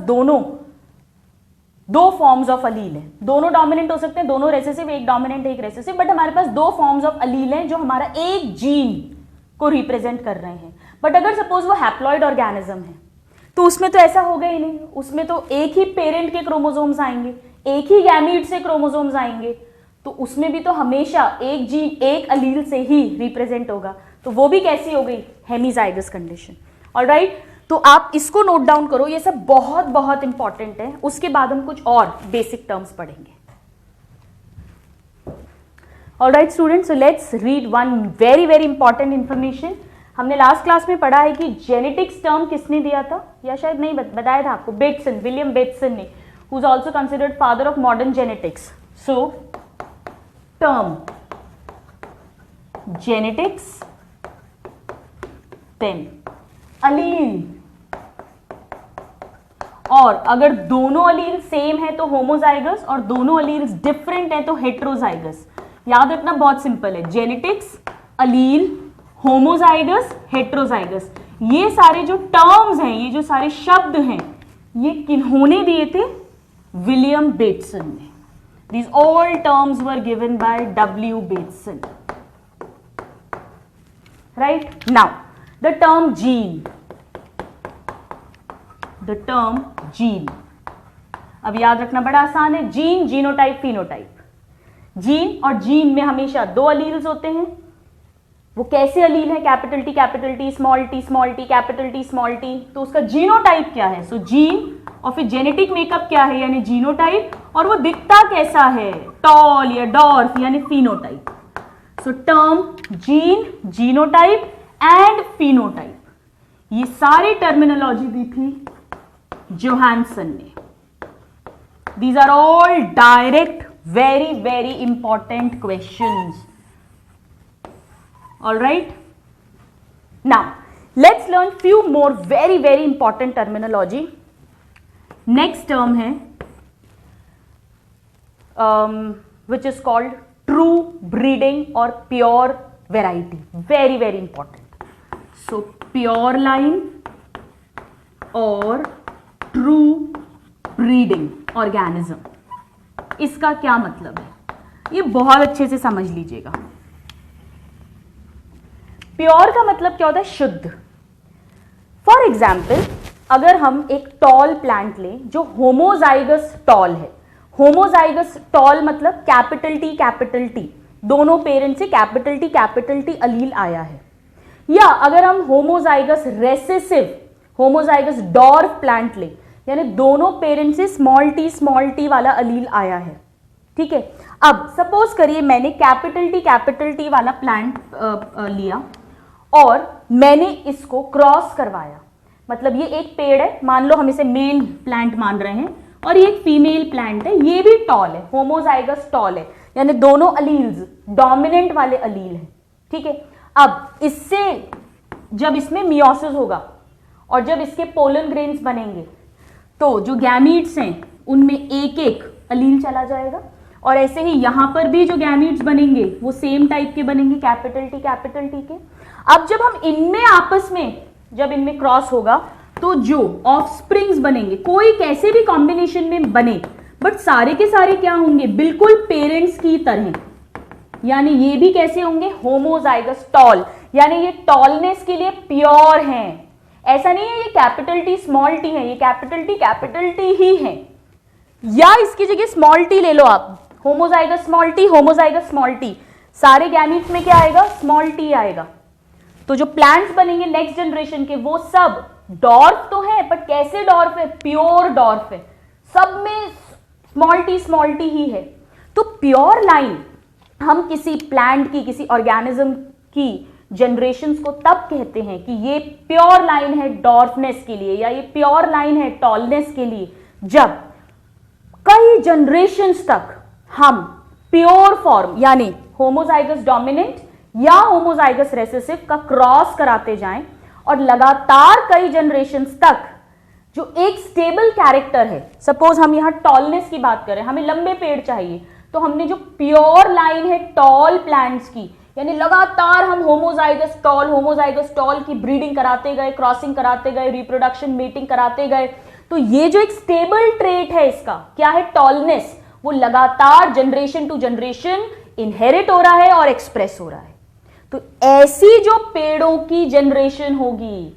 दो फॉर्म्स ऑफ अलील है। दोनों डोमिनेंट हो सकते हैं, दोनों रेसेसिव, एक डोमिनेंट एक रेसेसिव, बट हमारे पास दो फॉर्म्स ऑफ अलील हैं जो हमारा एक जीन को रिप्रेजेंट कर रहे हैं। बट अगर सपोज वो हैप्लॉइड ऑर्गेनिज्म है तो उसमें तो ऐसा होगा ही नहीं, उसमें तो एक ही पेरेंट के क्रोमोसोम्स आएंगे, एक ही गैमीट से क्रोमोसोम्स आएंगे, तो उसमें भी तो हमेशा एक जीन एक अलील से ही रिप्रेजेंट होगा। तो वो भी कैसी हो गई? Hemizygous condition. ऑलराइट, तो आप इसको नोट डाउन करो, ये सब बहुत बहुत इंपॉर्टेंट है। उसके बाद हम कुछ और बेसिक टर्म्स पढ़ेंगे। Alright students, so let's read one very very important information. हमने लास्ट क्लास में पढ़ा है कि जेनेटिक्स टर्म किसने दिया था, या शायद नहीं बताया था आपको, बेटसन, विलियम बेटसन ने, who is also considered father of modern genetics. So term genetics, then allele, और अगर दोनों अलील सेम है तो होमोजाइगस और दोनों अलील्स डिफरेंट है तो हेट्रोजाइगस। याद रखना, बहुत सिंपल है, जेनेटिक्स, अलील, होमोजाइगस, हेट्रोजाइगस, ये सारे जो टर्म्स हैं, ये जो सारे शब्द हैं, ये किन्होंने दिए थे? विलियम बेटसन ने। These all terms were given by W. Bateson. Right? Now, the term gene. The term gene. अब याद रखना बड़ा आसान है, जीन, जीनोटाइप, फिनोटाइप। जीन और जीन में हमेशा दो अलील्स होते हैं। वो कैसे अलील है? Capital T, small T, capital T, small T. तो उसका जीनोटाइप क्या है? सो जीन, और फिर जेनेटिक मेकअप क्या है, यानी जीनोटाइप, और वो दिखता कैसा है, टॉल या डॉर्फ, यानी phenotype. So term gene, genotype and phenotype, ये सारी टर्मिनोलॉजी दी थी जोहानसन ने। These are all direct very very important questions. All right, now let's learn few more very very important terminology. Next term है which is called true breeding or pure variety, very very important. So pure line और true breeding organism, इसका क्या मतलब है, ये बहुत अच्छे से समझ लीजिएगा। प्योर का मतलब क्या होता है? शुद्ध। फॉर एग्जाम्पल, अगर हम एक टॉल प्लांट लें जो होमोजाइगस टॉल है, होमोजाइगस टॉल मतलब कैपिटल टी, दोनों पेरेंट से कैपिटल टी अलील आया है, या अगर हम homozygous recessive, homozygous dwarf plant लें, यानी दोनों पेरेंट से स्मॉल टी वाला अलील आया है, ठीक है। अब सपोज करिए मैंने कैपिटल टी वाला प्लांट लिया और मैंने इसको क्रॉस करवाया, मतलब ये एक पेड़ है, मान लो हम इसे मेल प्लांट मान रहे हैं, और ये एक फीमेल प्लांट है, ये भी टॉल है, होमोजाइगस टॉल है, यानी दोनों अलील्स डोमिनेंट वाले अलील हैं, ठीक है। अब इससे जब इसमें मियोसिस होगा और जब इसके पोलन ग्रेन्स बनेंगे तो जो गैमीट्स हैं उनमें एक एक अलील चला जाएगा, और ऐसे ही यहां पर भी जो गैमीट्स बनेंगे वो सेम टाइप के बनेंगे, कैपिटल टी के। अब जब हम इनमें आपस में जब इनमें क्रॉस होगा तो जो ऑफस्प्रिंग्स बनेंगे, कोई कैसे भी कॉम्बिनेशन में बने, बट सारे के सारे क्या होंगे? बिल्कुल पेरेंट्स की तरह, यानी ये भी कैसे होंगे? होमोजाइगस टॉल, यानी ये टॉलनेस के लिए प्योर हैं। ऐसा नहीं है ये कैपिटल टी स्मॉल टी है, ये कैपिटल टी ही है, या इसकी जगह स्मॉल टी ले लो आप, होमोजाइगस स्मॉल टी, सारे गैमीट्स में क्या आएगा? स्मॉल टी आएगा। तो जो प्लांट्स बनेंगे नेक्स्ट जनरेशन के वो सब डॉर्फ तो है, बट कैसे डॉर्फ है? प्योर डॉर्फ है, सब में स्मॉल टी ही है। तो प्योर लाइन हम किसी प्लांट की, किसी ऑर्गेनिज्म की जनरेशंस को तब कहते हैं कि ये प्योर लाइन है डॉर्फनेस के लिए या ये प्योर लाइन है टॉलनेस के लिए, जब कई जनरेशंस तक हम प्योर फॉर्म यानी होमोजाइगस डोमिनेंट या होमोजाइगस रेसेसिव का क्रॉस कराते जाएं और लगातार कई जनरेशंस तक जो एक स्टेबल कैरेक्टर है, सपोज हम यहां टॉलनेस की बात करें, हमें लंबे पेड़ चाहिए, तो हमने जो प्योर लाइन है टॉल प्लांट्स की, यानी लगातार हम होमोजाइगस टॉल की ब्रीडिंग कराते गए, क्रॉसिंग कराते गए, रिप्रोडक्शन मीटिंग कराते गए, तो ये जो एक स्टेबल ट्रेट है इसका क्या है, टॉलनेस, वो लगातार जनरेशन टू जनरेशन इनहेरिट हो रहा है और एक्सप्रेस हो रहा है। तो ऐसी जो पेड़ों की जनरेशन होगी,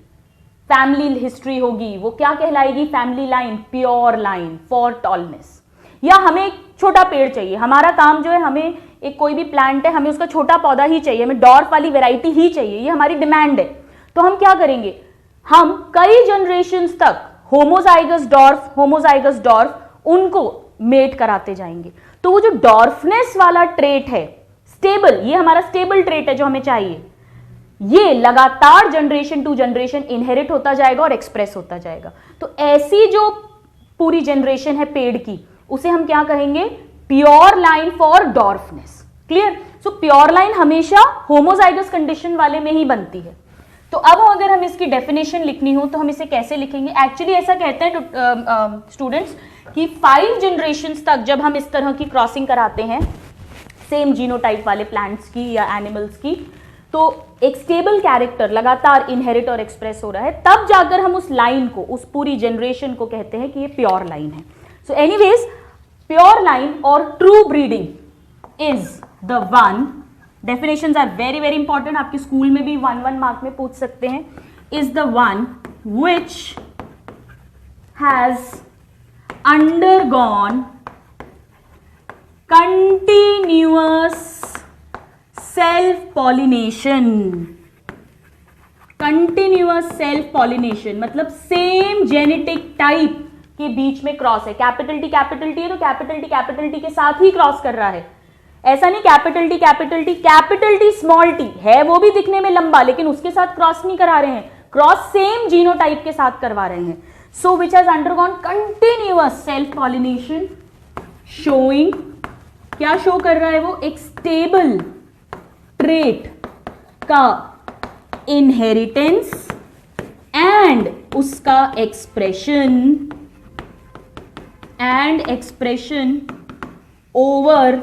फैमिली हिस्ट्री होगी, वो क्या कहलाएगी, family line, pure line for tallness. या हमें एक छोटा पेड़ चाहिए, हमारा काम जो है, हमें एक कोई भी प्लांट है, हमें उसका छोटा पौधा ही चाहिए, हमें डॉर्फ वाली वैरायटी ही चाहिए, ये हमारी डिमांड है, तो हम क्या करेंगे, हम कई जनरेशंस तक होमोजाइगस डॉर्फ उनको मेट कराते जाएंगे। तो वो जो डॉर्फनेस वाला ट्रेट है, स्टेबल, ये हमारा स्टेबल ट्रेट है जो हमें चाहिए, ये लगातार जनरेशन टू जनरेशन इनहेरिट होता जाएगा और एक्सप्रेस होता जाएगा। तो ऐसी जो पूरी जनरेशन है पेड़ की, उसे हम क्या कहेंगे, pure line for dwarfness. Clear? So pure line हमेशा होमोजाइगस कंडीशन वाले में ही बनती है। तो अब अगर हम इसकी डेफिनेशन लिखनी हो तो हम इसे कैसे लिखेंगे? एक्चुअली ऐसा कहते हैं स्टूडेंट्स कि 5 जनरेशंस तक जब हम इस तरह की क्रॉसिंग कराते हैं सेम जीनोटाइप वाले प्लांट्स की या एनिमल्स की, तो एक स्टेबल कैरेक्टर लगातार इनहेरिट और एक्सप्रेस हो रहा है, तब जाकर हम उस लाइन को, उस पूरी जनरेशन को कहते हैं कि ये प्योर लाइन है। सो एनीवेज, प्योर लाइन और true breeding is the one, definitions are very very important, आपके स्कूल में भी 1 मार्क में पूछ सकते हैं, is the one which has undergone continuous self pollination. Continuous self pollination मतलब सेम जेनेटिक टाइप के बीच में क्रॉस है। कैपिटल टी है तो कैपिटल टी के साथ ही क्रॉस कर रहा है, ऐसा नहीं कैपिटल टी स्मॉल टी है, वो भी दिखने में लंबा, लेकिन उसके साथ क्रॉस नहीं करा रहे हैं, क्रॉस सेम जीनोटाइप के साथ करवा रहे हैं। So which has undergone continuous self pollination, showing, क्या शो कर रहा है वो, एक स्टेबल ट्रेट का इनहेरिटेंस एंड उसका एक्सप्रेशन ओवर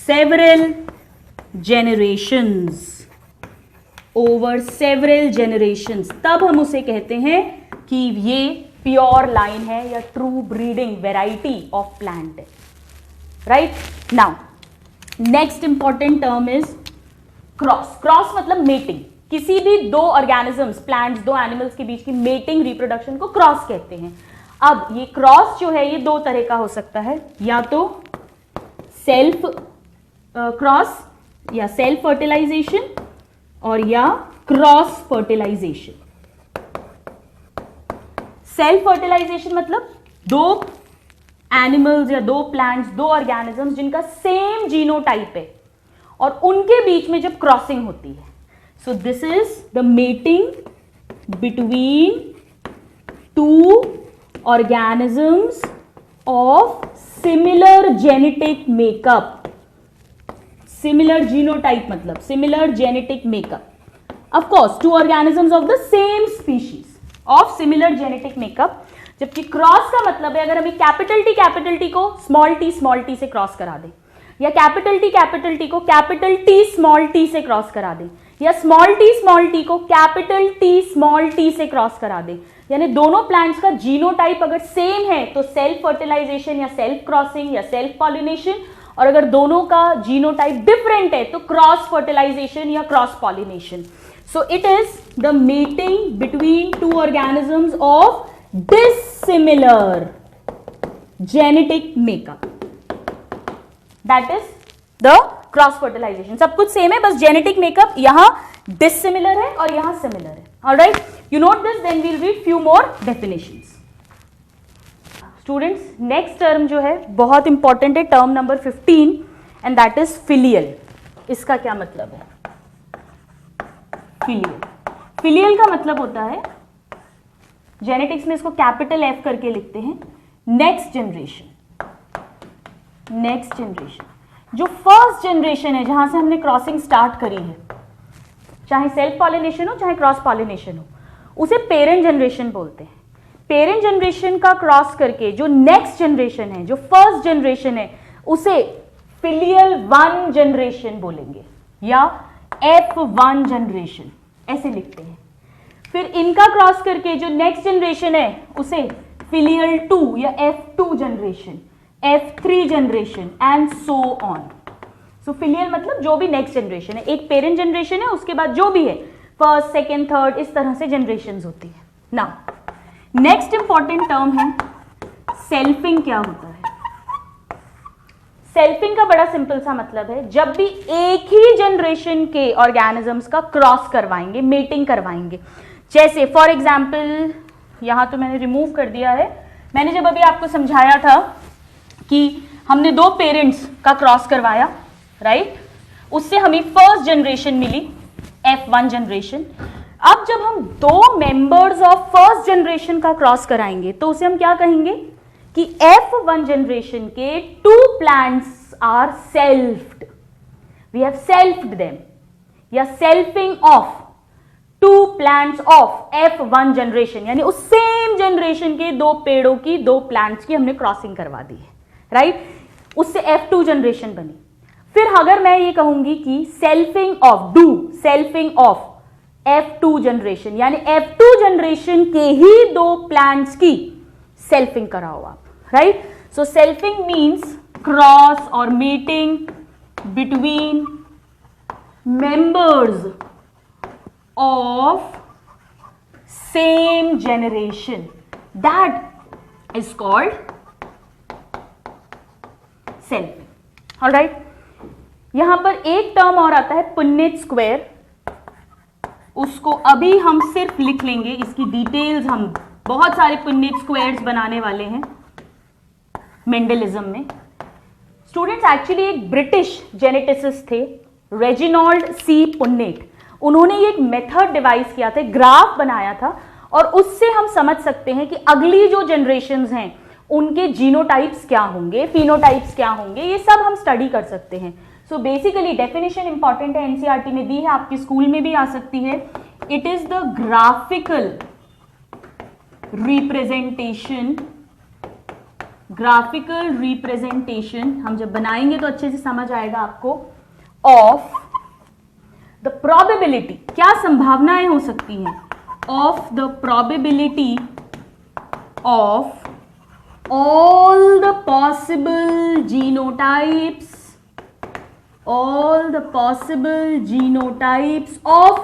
several generations, तब हम उसे कहते हैं कि ये प्योर लाइन है या true breeding variety of plant है। Right now next important term is cross. Cross मतलब मेटिंग, किसी भी 2 ऑर्गेनिजम्स, प्लांट्स, 2 एनिमल्स के बीच की मेटिंग, रिप्रोडक्शन को क्रॉस कहते हैं। अब ये क्रॉस जो है ये 2 तरह का हो सकता है, या तो सेल्फ क्रॉस या सेल्फ फर्टिलाइजेशन और या क्रॉस फर्टिलाइजेशन। सेल्फ फर्टिलाइजेशन मतलब 2 एनिमल्स या 2 प्लांट्स, 2 ऑर्गेनिजम्स जिनका सेम जीनोटाइप है और उनके बीच में जब क्रॉसिंग होती है, so this is the mating between 2 organisms of similar genetic makeup. Similar genotype मतलब similar genetic makeup. Of course 2 organisms of the same species of similar genetic makeup. जबकि क्रॉस का मतलब है अगर हमें कैपिटल टी को स्मॉल टी से cross करा दें, या कैपिटल टी को कैपिटल टी स्मॉल टी से क्रॉस करा दें, या स्मॉल टी को कैपिटल टी स्मॉल टी से क्रॉस करा दें, यानी दोनों प्लांट्स का जीनोटाइप अगर सेम है तो सेल्फ फर्टिलाइजेशन या सेल्फ क्रॉसिंग या सेल्फ पॉलिनेशन, और अगर दोनों का जीनोटाइप डिफरेंट है तो क्रॉस फर्टिलाइजेशन या cross pollination. So it is the mating between 2 organisms of dissimilar genetic makeup, that is the cross fertilization. सब कुछ सेम है, बस जेनेटिक मेकअप यहां डिसिमिलर है और यहां सिमिलर है। Alright, you note this, then we'll read few more definitions. Students, next term जो है बहुत इंपॉर्टेंट है, term number 15, and that is filial. इसका क्या मतलब है? फिलियल। फिलियल का मतलब होता है, जेनेटिक्स में इसको कैपिटल F करके लिखते हैं, नेक्स्ट जनरेशन। नेक्स्ट जनरेशन, जो फर्स्ट जनरेशन है जहां से हमने क्रॉसिंग स्टार्ट करी है, चाहे सेल्फ पॉलिनेशन हो चाहे क्रॉस पॉलिनेशन हो, उसे पेरेंट जनरेशन बोलते हैं। पेरेंट जनरेशन का क्रॉस करके जो नेक्स्ट जनरेशन है, जो फर्स्ट जनरेशन है, उसे फिलियल 1 जनरेशन बोलेंगे या F1 जनरेशन, ऐसे लिखते हैं। फिर इनका क्रॉस करके जो नेक्स्ट जनरेशन है उसे फिलियल 2 या F2 generation, F3 generation and so on. So filial मतलब जो भी नेक्स्ट जनरेशन है, एक पेरेंट जनरेशन है, उसके बाद जो भी है फर्स्ट सेकेंड थर्ड, इस तरह से जनरेशन होती है। नाउ नेक्स्ट इंपॉर्टेंट टर्म है सेल्फिंग। क्या होता है सेल्फिंग? का बड़ा सिंपल सा मतलब है, जब भी एक ही जनरेशन के ऑर्गेनिजम्स का क्रॉस करवाएंगे, मेटिंग करवाएंगे। जैसे फॉर एग्जाम्पल, यहां तो मैंने रिमूव कर दिया है, मैंने जब अभी आपको समझाया था कि हमने 2 पेरेंट्स का क्रॉस करवाया, राइट, उससे हमें फर्स्ट जनरेशन मिली F1 जनरेशन। अब जब हम 2 मेंबर्स ऑफ फर्स्ट जनरेशन का क्रॉस कराएंगे तो उसे हम क्या कहेंगे कि F1 जनरेशन के 2 plants are selfed, we have selfed them, या selfing of 2 plants of F1 generation, यानी उस सेम जनरेशन के 2 पेड़ों की, 2 प्लांट्स की हमने क्रॉसिंग करवा दी है, राइट, उससे F2 जनरेशन बनी। फिर अगर मैं ये कहूंगी कि सेल्फिंग ऑफ F2 जनरेशन, यानी F2 जनरेशन के ही 2 प्लांट्स की सेल्फिंग कराओ आप, राइट। सो सेल्फिंग मीन्स क्रॉस और mating between members of same generation, that is called selfing. Alright, यहां पर एक टर्म और आता है पुन्नेट स्क्वायर, उसको अभी हम सिर्फ लिख लेंगे, इसकी डिटेल्स हम बहुत सारे पुन्नेट स्क्वायर्स बनाने वाले हैं मेंडलिज्म में। स्टूडेंट्स, एक्चुअली एक ब्रिटिश जेनेटिसिस्ट थे, रेजिनॉल्ड सी पुन्नेट, उन्होंने ये एक मेथड डिवाइस किया था, ग्राफ बनाया था, और उससे हम समझ सकते हैं कि अगली जो जनरेशंस हैं उनके जीनोटाइप्स क्या होंगे, फिनोटाइप्स क्या होंगे, ये सब हम स्टडी कर सकते हैं। सो बेसिकली डेफिनेशन इंपॉर्टेंट है, एनसीईआरटी में दी है, आपकी स्कूल में भी आ सकती है। It is the graphical representation, हम जब बनाएंगे तो अच्छे से समझ आएगा आपको, ऑफ द प्रोबेबिलिटी, क्या संभावनाएं हो सकती हैं, of the probability of all the possible genotypes of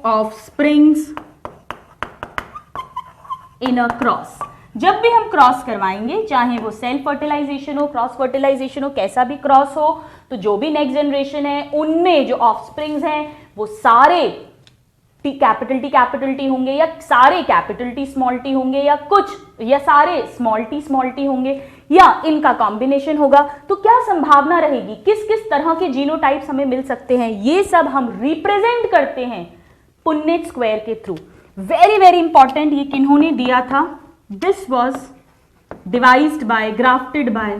offsprings in a cross। जब भी हम क्रॉस करवाएंगे, चाहे वो सेल्फ फर्टिलाइजेशन हो, क्रॉस फर्टिलाइजेशन हो, कैसा भी क्रॉस हो, तो जो भी नेक्स्ट जनरेशन है उनमें जो ऑफस्प्रिंग्स हैं वो सारे कैपिटल टी होंगे, या सारे कैपिटल टी स्मॉल टी होंगे, या कुछ, या सारे स्मॉल टी होंगे, या इनका कॉम्बिनेशन होगा। तो क्या संभावना रहेगी, किस किस तरह के जीनोटाइप्स हमें मिल सकते हैं, ये सब हम रिप्रेजेंट करते हैं पुन्नेट स्क्वायर के थ्रू। वेरी वेरी इंपॉर्टेंट, ये किन्होंने दिया था, this was devised by, grafted by,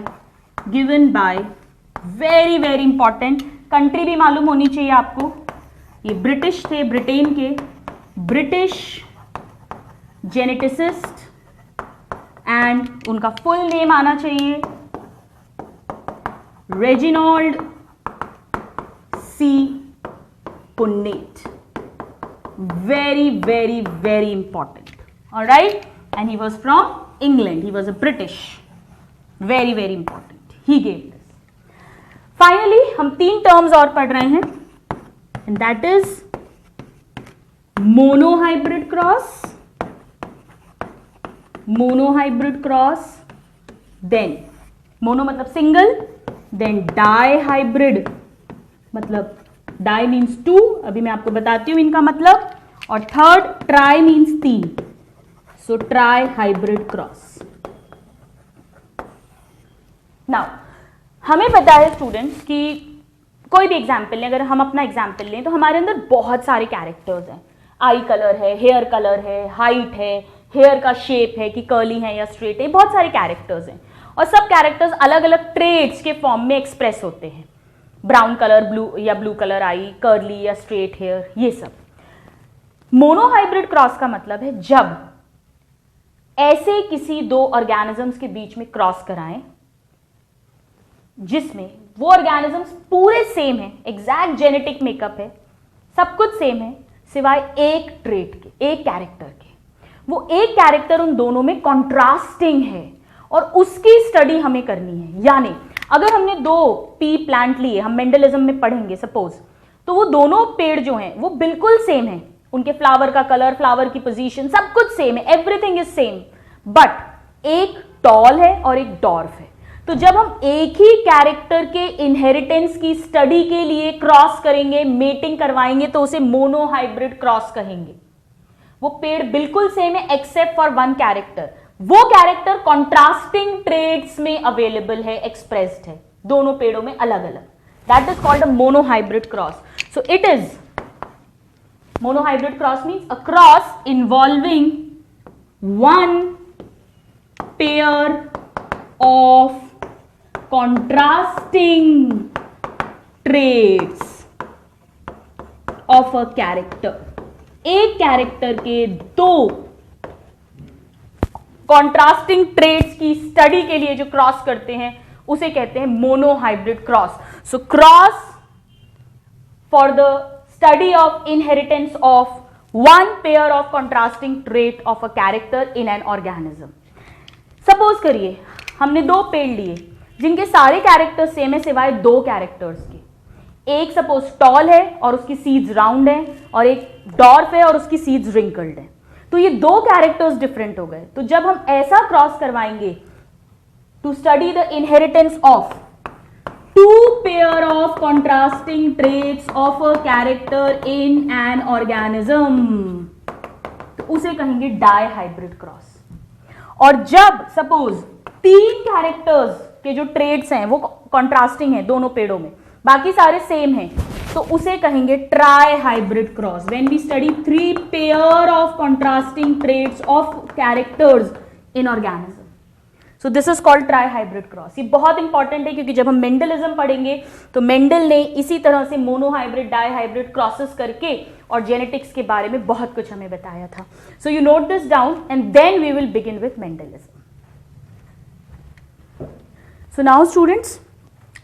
given by, very very important, country भी मालूम होनी चाहिए आपको, ये ब्रिटिश थे, ब्रिटेन के ब्रिटिश जेनेटिसिस्ट, एंड उनका फुल नेम आना चाहिए Reginald C Punnett. Very very very important, alright, and he was from England, he was a British, very very important, he gave this. Finally हम 3 terms और पढ़ रहे हैं, and that is monohybrid cross, then mono मतलब single, then dihybrid मतलब di means 2, अभी मैं आपको बताती हूं इनका मतलब, और third try means 3, so try hybrid cross. Now हमें पता है स्टूडेंट्स कि कोई भी एग्जाम्पल लें, अगर हम अपना एग्जाम्पल लें तो हमारे अंदर बहुत सारे कैरेक्टर्स हैं। आई कलर है, हेयर कलर है, हाइट है, हेयर का शेप है कि कर्ली है या स्ट्रेट है, बहुत सारे कैरेक्टर्स हैं और सब कैरेक्टर्स अलग अलग ट्रेड्स के फॉर्म में एक्सप्रेस होते हैं। ब्राउन कलर ब्लू या ब्लू कलर आई, कर्ली या स्ट्रेट हेयर, ये सब। मोनोहाइब्रिड क्रॉस का मतलब है जब ऐसे किसी दो ऑर्गेनिजम्स के बीच में क्रॉस कराएं जिसमें वो ऑर्गेनिजम्स पूरे सेम है, एग्जैक्ट जेनेटिक मेकअप है, सब कुछ सेम है सिवाय एक ट्रेट के, एक कैरेक्टर के। वो एक कैरेक्टर उन दोनों में कॉन्ट्रास्टिंग है और उसकी स्टडी हमें करनी है। यानी अगर हमने दो पी प्लांट लिए, हम मेंडलिज्म में पढ़ेंगे सपोज, तो वो दोनों पेड़ जो हैं वो बिल्कुल सेम है, उनके फ्लावर का कलर, फ्लावर की पोजीशन, सब कुछ सेम है, एवरीथिंग इज सेम, बट एक टॉल है और एक डॉर्फ है। तो जब हम एक ही कैरेक्टर के इनहेरिटेंस की स्टडी के लिए क्रॉस करेंगे, मेटिंग करवाएंगे, तो उसे मोनोहाइब्रिड क्रॉस कहेंगे। वो पेड़ बिल्कुल सेम है एक्सेप्ट फॉर वन कैरेक्टर, वो कैरेक्टर कॉन्ट्रास्टिंग ट्रेड्स में अवेलेबल है, एक्सप्रेस्ड है दोनों पेड़ों में अलग अलग। That is called a monohybrid cross. So it is monohybrid cross means a cross involving one pair of contrasting traits of a character। एक कैरेक्टर के दो कॉन्ट्रास्टिंग ट्रेट्स की स्टडी के लिए जो क्रॉस करते हैं उसे कहते हैं monohybrid cross. So cross for the study of inheritance of one pair of contrasting trait of a character in an organism। Suppose करिए हमने दो पेड़ लिए जिनके सारे कैरेक्टर्स सेम है सिवाय दो कैरेक्टर्स के। एक सपोज टॉल है और उसकी सीड्स राउंड है और एक डॉर्फ है और उसकी सीड्स रिंकल्ड है। तो ये दो कैरेक्टर्स डिफरेंट हो गए। तो जब हम ऐसा क्रॉस करवाएंगे to study the inheritance of two pair of contrasting traits of a character in an organism, तो उसे कहेंगे डायहाइब्रिड क्रॉस। और जब सपोज तीन कैरेक्टर्स के जो ट्रेट्स हैं वो कॉन्ट्रास्टिंग हैं दोनों पेड़ों में, बाकी सारे सेम हैं, तो उसे कहेंगे trihybrid cross. When we study three pair of contrasting traits of characters in organism, so this is called trihybrid cross. ये बहुत इंपॉर्टेंट है क्योंकि जब हम मेंडलिज्म पढ़ेंगे तो मेंडल ने इसी तरह से मोनोहाइब्रिड डायहाइब्रिड क्रॉसेस करके और जेनेटिक्स के बारे में बहुत कुछ हमें बताया था। So you note this down and then we will begin with Mendelism. So now students,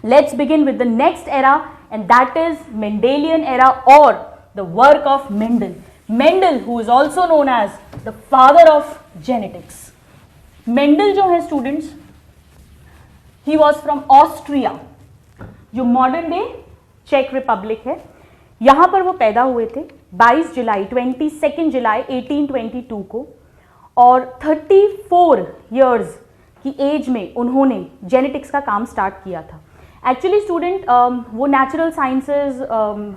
let's begin with the next era, and that is Mendelian era or the work of Mendel. Mendel, who is also known as the father of genetics. Mendel जो है students, he was from Austria, जो modern day check Republic है। यहाँ पर वो पैदा हुए थे 22 जुलाई 22 जुलाई 1822 को, और 34 years की एज में उन्होंने जेनेटिक्स का काम स्टार्ट किया था। एक्चुअली स्टूडेंट वो नेचुरल साइंसेज,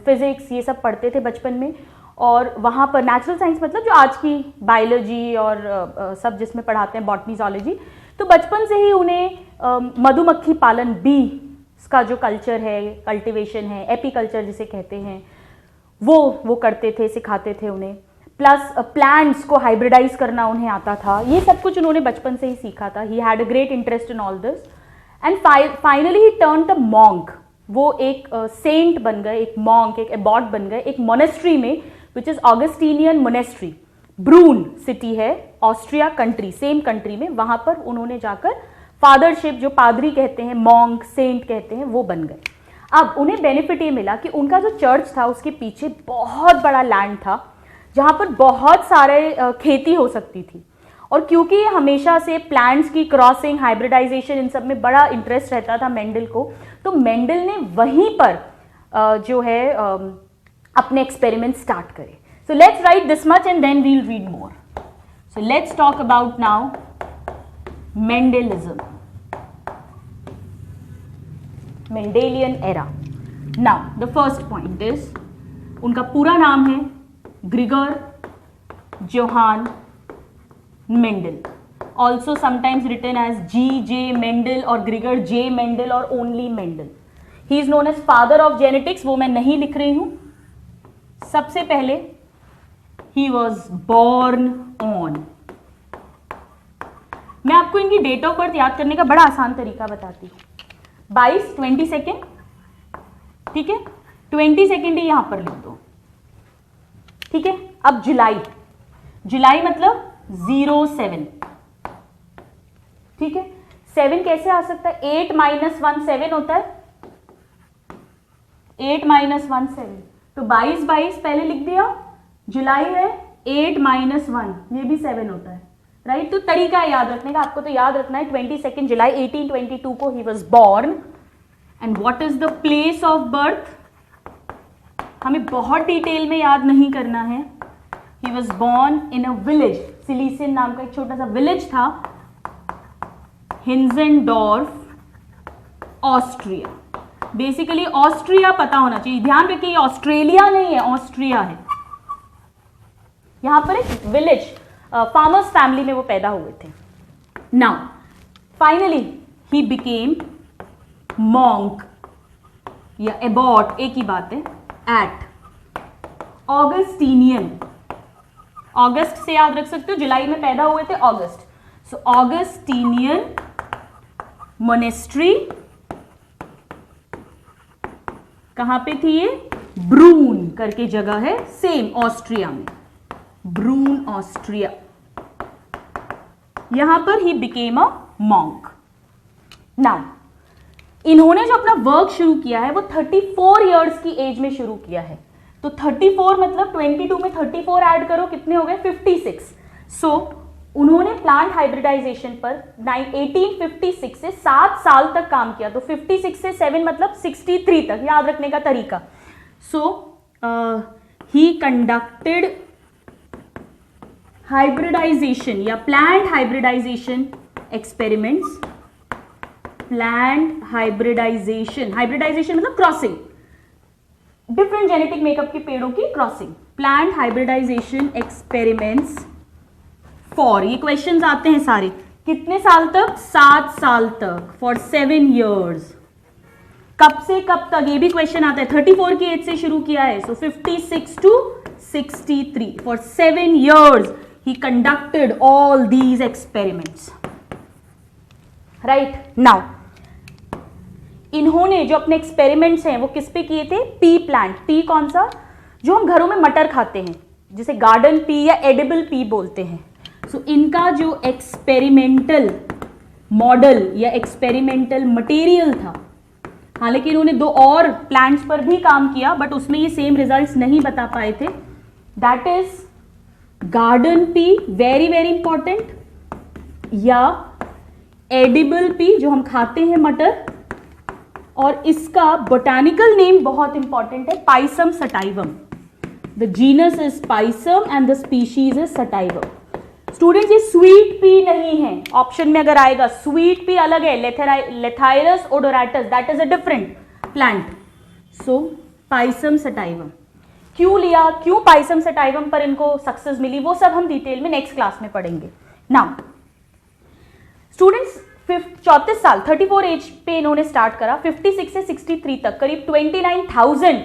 फिजिक्स ये सब पढ़ते थे बचपन में, और वहाँ पर नेचुरल साइंस मतलब जो आज की बायोलॉजी और सब जिसमें पढ़ाते हैं, बॉटनी, ज़ूलॉजी, तो बचपन से ही उन्हें मधुमक्खी पालन, बी का जो कल्चर है, कल्टीवेशन है, एपीकल्चर जिसे कहते हैं, वो करते थे, सिखाते थे उन्हें। प्लस प्लांट्स को हाइब्रिडाइज करना उन्हें आता था। ये सब कुछ उन्होंने बचपन से ही सीखा था। He had a great interest in all this and finally he turned a monk. वो एक सेंट बन गए, एक मॉन्क, एक एबॉट बन गए, एक मोनेस्ट्री में, विच इज ऑगस्टीनियन मोनेस्ट्री। ब्रून सिटी है, ऑस्ट्रिया कंट्री, सेम कंट्री में, वहां पर उन्होंने जाकर फादरशिप, जो पादरी कहते हैं, मॉन्क, सेंट कहते हैं, वो बन गए। अब उन्हें बेनिफिट ये मिला कि उनका जो चर्च था उसके पीछे बहुत बड़ा लैंड था जहाँ पर बहुत सारे खेती हो सकती थी, और क्योंकि ये हमेशा से प्लांट्स की क्रॉसिंग, हाइब्रिडाइजेशन, इन सब में बड़ा इंटरेस्ट रहता था मेंडल को, तो मेंडल ने वहीं पर जो है अपने एक्सपेरिमेंट स्टार्ट करे। So let's write this much and then we'll read more. So let's talk about now Mendelism, Mendelian era. Now the first point is, उनका पूरा नाम है Gregor Johann Mendel, also sometimes written as G.J. Mendel or Gregor J. Mendel or only Mendel. He is known as father of genetics, वो मैं नहीं लिख रही हूं। सबसे पहले ही वॉज बॉर्न ऑन, मैं आपको इनकी डेट ऑफ बर्थ याद करने का बड़ा आसान तरीका बताती हूँ। 22 ठीक है, 22 ही यहां पर लिख दो, ठीक है। अब जुलाई, जुलाई मतलब 07, ठीक है। 7 कैसे आ सकता है? 8 - 1 7 होता है, 8 - 1 7, तो 22 पहले लिख दिया, जुलाई है 8 - 1, ये भी 7 होता है, राइट। तो तरीका है याद रखने का, आपको तो याद रखना है 22 जुलाई 1822 को he was born. And what is the place of birth, हमें बहुत डिटेल में याद नहीं करना है। He was born in a village, Silesian नाम का एक छोटा सा विलेज था, हिंजेनडॉर्फ, ऑस्ट्रिया। बेसिकली ऑस्ट्रिया पता होना चाहिए, ध्यान रखिए ये ऑस्ट्रेलिया नहीं है, ऑस्ट्रिया है। यहां पर एक विलेज फार्मर्स फैमिली में वो पैदा हुए थे। Now finally he became monk या एबॉट, एक ही बात है, एट ऑगस्टीनियन, अगस्त से याद रख सकते हो, जुलाई में पैदा हुए थे, अगस्त, सो ऑगस्टीनियन मोनेस्ट्री। कहां पे थी ये? ब्रून करके जगह है, सेम ऑस्ट्रिया में, ब्रून ऑस्ट्रिया। यहां पर he became a monk. Now इन्होंने जो अपना वर्क शुरू किया है वो 34 इयर्स की एज में शुरू किया है। तो 34 मतलब 22 में 34 ऐड करो, कितने हो गए? 56। सो उन्होंने प्लांट हाइब्रिडाइजेशन पर 1856 से 7 साल तक काम किया। तो 56 से 7 मतलब 63 तक, याद रखने का तरीका। सो ही कंडक्टेड हाइब्रिडाइजेशन या plant hybridization experiments, plant hybridization, hybridization मतलब क्रॉसिंग, डिफरेंट जेनेटिक मेकअप के पेड़ों की crossing, plant hybridization experiments for, ये क्वेश्चंस आते हैं सारे, कितने साल तक? 7 साल तक, फॉर 7 years। कब से कब तक, ये भी क्वेश्चन आता है। 34 की एज से शुरू किया है, सो 56 to 63, for 7 years he conducted all these experiments, right? now इन्होंने जो अपने एक्सपेरिमेंट्स हैं वो किस पे किए थे? P plant. पी कौन सा? जो हम घरों में मटर खाते हैं, जिसे गार्डन पी या एडिबल पी बोलते हैं। सो इनका जो एक्सपेरिमेंटल मॉडल या एक्सपेरिमेंटल मटेरियल था, हालांकि इन्होंने 2 और प्लांट्स पर भी काम किया बट उसमें ये सेम रिजल्ट्स नहीं बता पाए थे, that is garden pea, very very important, या एडिबल पी जो हम खाते हैं मटर, और इसका बोटानिकल नेम बहुत इंपॉर्टेंट है, Pisum sativum. The genus is Pisum and the species is sativum. Students ये स्वीट पी नहीं है, ऑप्शन में अगर आएगा स्वीट पी अलग है, Lathyrus odoratus, that is a different plant. So Pisum sativum क्यों लिया, क्यों पाइसम सटाइवम पर इनको सक्सेस मिली, वो सब हम डिटेल में नेक्स्ट क्लास में पढ़ेंगे। नाउ स्टूडेंट्स 34 साल 34 एज पे इन्होंने स्टार्ट करा, 56 से 63 तक करीब 29,000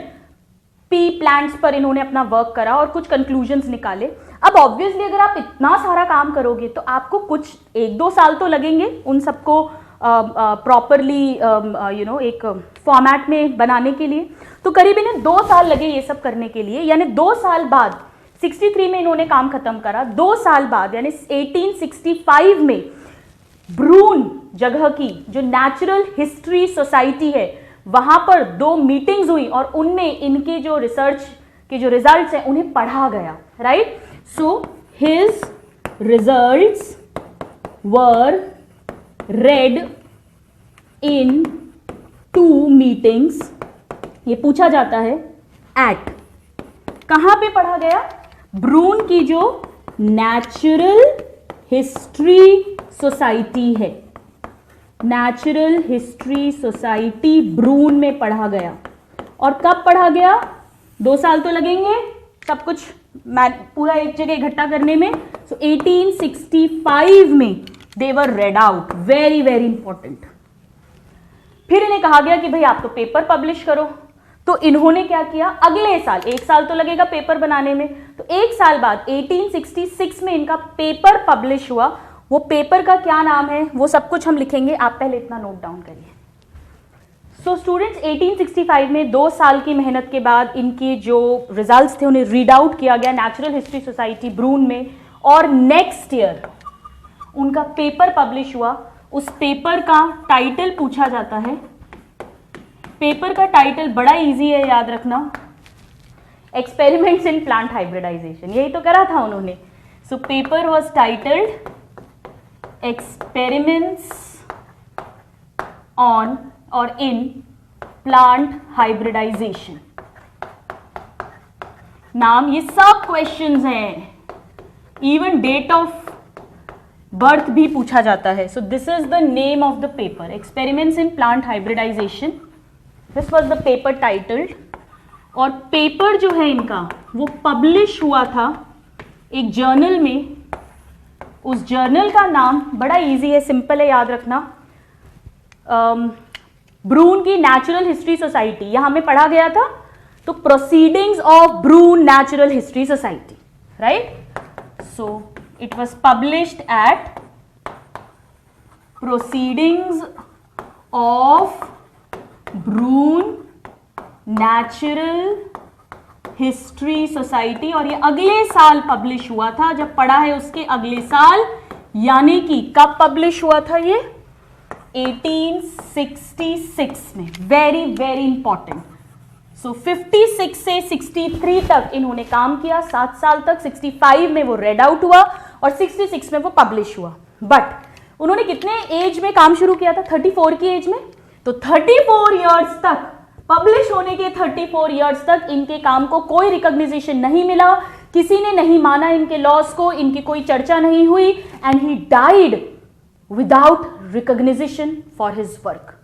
पी प्लांट्स पर इन्होंने अपना वर्क करा और कुछ कंक्लूजन्स निकाले। अब ऑब्वियसली अगर आप इतना सारा काम करोगे तो आपको कुछ 1-2 साल तो लगेंगे उन सबको प्रॉपरली एक फॉर्मेट में बनाने के लिए। तो करीब इन्हें 2 साल लगे ये सब करने के लिए, यानी 2 साल बाद 63 में इन्होंने काम खत्म करा। 2 साल बाद यानी 1865 में ब्रून जगह की जो नेचुरल हिस्ट्री सोसाइटी है वहां पर 2 मीटिंग्स हुई और उनमें इनके जो रिसर्च के जो रिजल्ट्स हैं उन्हें पढ़ा गया, right. So his results were red in 2 meetings. ये पूछा जाता है एट, कहां पे पढ़ा गया? ब्रून की जो नेचुरल हिस्ट्री सोसाइटी है, नेचुरल हिस्ट्री सोसाइटी ब्रून में पढ़ा गया। और कब पढ़ा गया? 2 साल तो लगेंगे सब कुछ पूरा एक जगह इकट्ठा करने में। सो 1865 में they were read out, very very important. फिर इन्हें कहा गया कि भाई आप तो पेपर पब्लिश करो। तो इन्होंने क्या किया, अगले साल, एक साल तो लगेगा पेपर बनाने में, तो एक साल बाद 1866 में इनका पेपर पब्लिश हुआ। वो पेपर का क्या नाम है वो सब कुछ हम लिखेंगे, आप पहले इतना नोट डाउन करिए। सो स्टूडेंट्स 1865 में 2 साल की मेहनत के बाद इनके जो रिजल्ट्स थे उन्हें रीड आउट किया गया नेचुरल हिस्ट्री सोसाइटी ब्रून में, और नेक्स्ट ईयर उनका पेपर पब्लिश हुआ। उस पेपर का टाइटल पूछा जाता है, पेपर का टाइटल बड़ा इजी है याद रखना, एक्सपेरिमेंट्स इन प्लांट हाइब्रिडाइजेशन, यही तो करा था उन्होंने। So paper was titled experiments on और इन प्लांट हाइब्रिडाइजेशन। नाम ये सब क्वेश्चंस हैं, इवन डेट ऑफ बर्थ भी पूछा जाता है। So this is the name of the paper, experiments in plant hybridization, this was the paper titled. और पेपर जो है इनका वो पब्लिश हुआ था एक जर्नल में, उस जर्नल का नाम बड़ा इजी है, सिंपल है याद रखना, ब्रून की नेचुरल हिस्ट्री सोसाइटी, यहां में पढ़ा गया था, तो proceedings of Brunn natural history society, right. So it was published at Proceedings of Broun Natural History Society, और ये अगले साल पब्लिश हुआ था, जब पढ़ा है उसके अगले साल, यानी कि कब पब्लिश हुआ था ये 1866 में, वेरी वेरी इंपॉर्टेंट। सो 56 से 63 तक इन्होंने काम किया, 7 साल तक, 65 में वो रेड आउट हुआ और 66 में वो पब्लिश हुआ। बट उन्होंने कितने एज में काम शुरू किया था, 34 की एज में, तो 34 इयर्स तक, पब्लिश होने के 34 इयर्स तक इनके काम को कोई रिकॉग्निशन नहीं मिला, किसी ने नहीं माना इनके लॉस को, इनकी कोई चर्चा नहीं हुई, and he died without recognition for his work,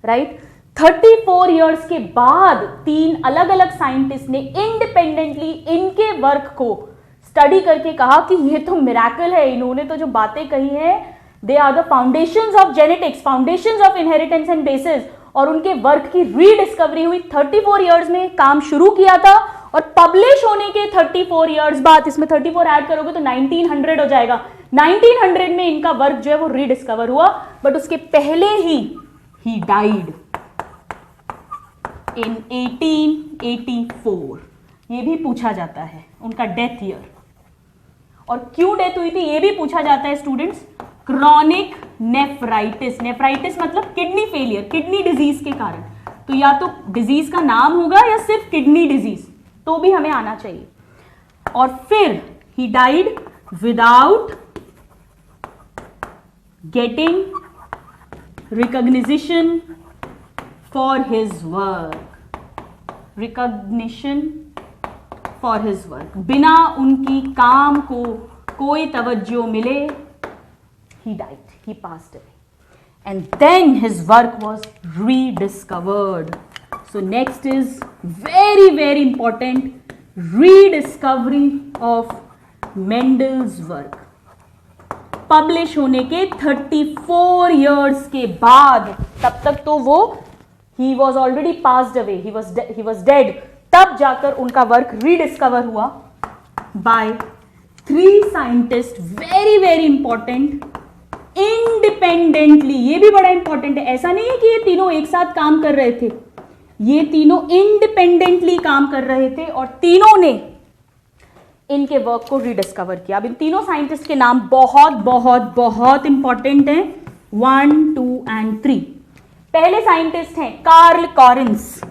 right. 34 years के बाद 3 अलग अलग साइंटिस्ट ने इंडिपेंडेंटली इनके वर्क को स्टडी करके कहा कि ये तो मिरेकल है, इन्होंने तो जो बातें कही हैं, they are the foundations of genetics, foundations of inheritance and basis, और उनके वर्क की रीडिस्कवरी हुई। 34 इयर्स में काम शुरू किया था और पब्लिश होने के 34 इयर्स बाद, इसमें 34 ऐड करोगे तो 1900 हो जाएगा, 1900 में इनका वर्क जो है वो रीडिस्कवर हुआ। बट उसके पहले ही डाइड इन 1884, ये भी पूछा जाता है उनका डेथ ईयर, और क्यों डेथ हुई थी ये भी पूछा जाता है स्टूडेंट्स, क्रॉनिक नेफ्राइटिस, नेफ्राइटिस मतलब किडनी फेलियर, किडनी डिजीज के कारण, तो या तो डिजीज का नाम होगा या सिर्फ किडनी डिजीज, तो भी हमें आना चाहिए। और फिर he died without getting recognition for his work, recognition for his work, बिना उनकी काम को कोई तवज्जो मिले, he died, he passed away, and then his work was rediscovered. So next is very very important, rediscovery of Mendel's work. Publish होने के 34 years के बाद, तब तक तो वो he was already passed away, he was dead, तब जाकर उनका वर्क रीडिस्कवर हुआ by 3 scientists, very very important, independently. ये भी बड़ा इंपॉर्टेंट है, ऐसा नहीं है कि ये तीनों एक साथ काम कर रहे थे, ये तीनों इंडिपेंडेंटली काम कर रहे थे और तीनों ने इनके वर्क को रीडिस्कवर किया। अब इन तीनों साइंटिस्ट के नाम बहुत बहुत बहुत इंपॉर्टेंट हैं, 1, 2 and 3। पहले साइंटिस्ट हैं कार्ल कॉरेंस।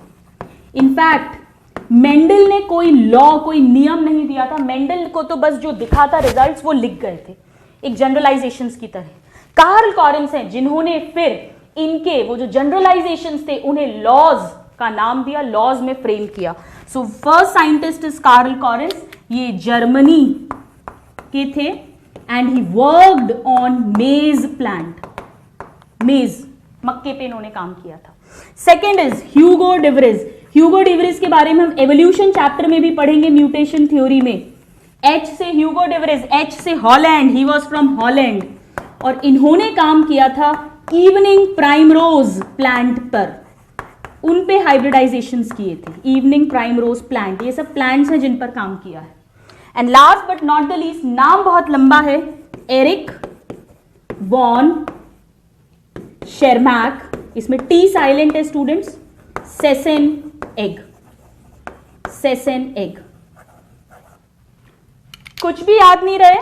इनफैक्ट मेंडल ने कोई लॉ, कोई नियम नहीं दिया था, मेंडल को तो बस जो दिखा था रिजल्ट्स वो लिख गए थे एक जनरलाइजेशंस की तरह। कार्ल कॉरेंस हैं जिन्होंने फिर इनके वो जो जनरलाइजेशंस थे उन्हें लॉज का नाम दिया, लॉज में फ्रेम किया। So first scientist is Carl Correns, ये जर्मनी के थे and he worked on maize plant, maize मक्के पे इन्होंने काम किया था। सेकेंड इज ह्यूगो डिवरेज। ह्यूगो डिवरेज के बारे में हम एवोल्यूशन चैप्टर में भी पढ़ेंगे, म्यूटेशन थ्योरी में। एच से ह्यूगो डिवरेज, एच से Holland, he was from Holland, और इन्होंने काम किया था इवनिंग प्राइमरोज प्लांट पर, उन पे हाइब्रिडाइजेशंस किए थे, इवनिंग प्राइमरोज प्लांट, ये सब प्लांट्स हैं जिन पर काम किया है। And last but not the least, नाम बहुत लंबा है, एरिक वॉन शेरमैक, इसमें टी साइलेंट है students, session egg, session egg. कुछ भी याद नहीं रहे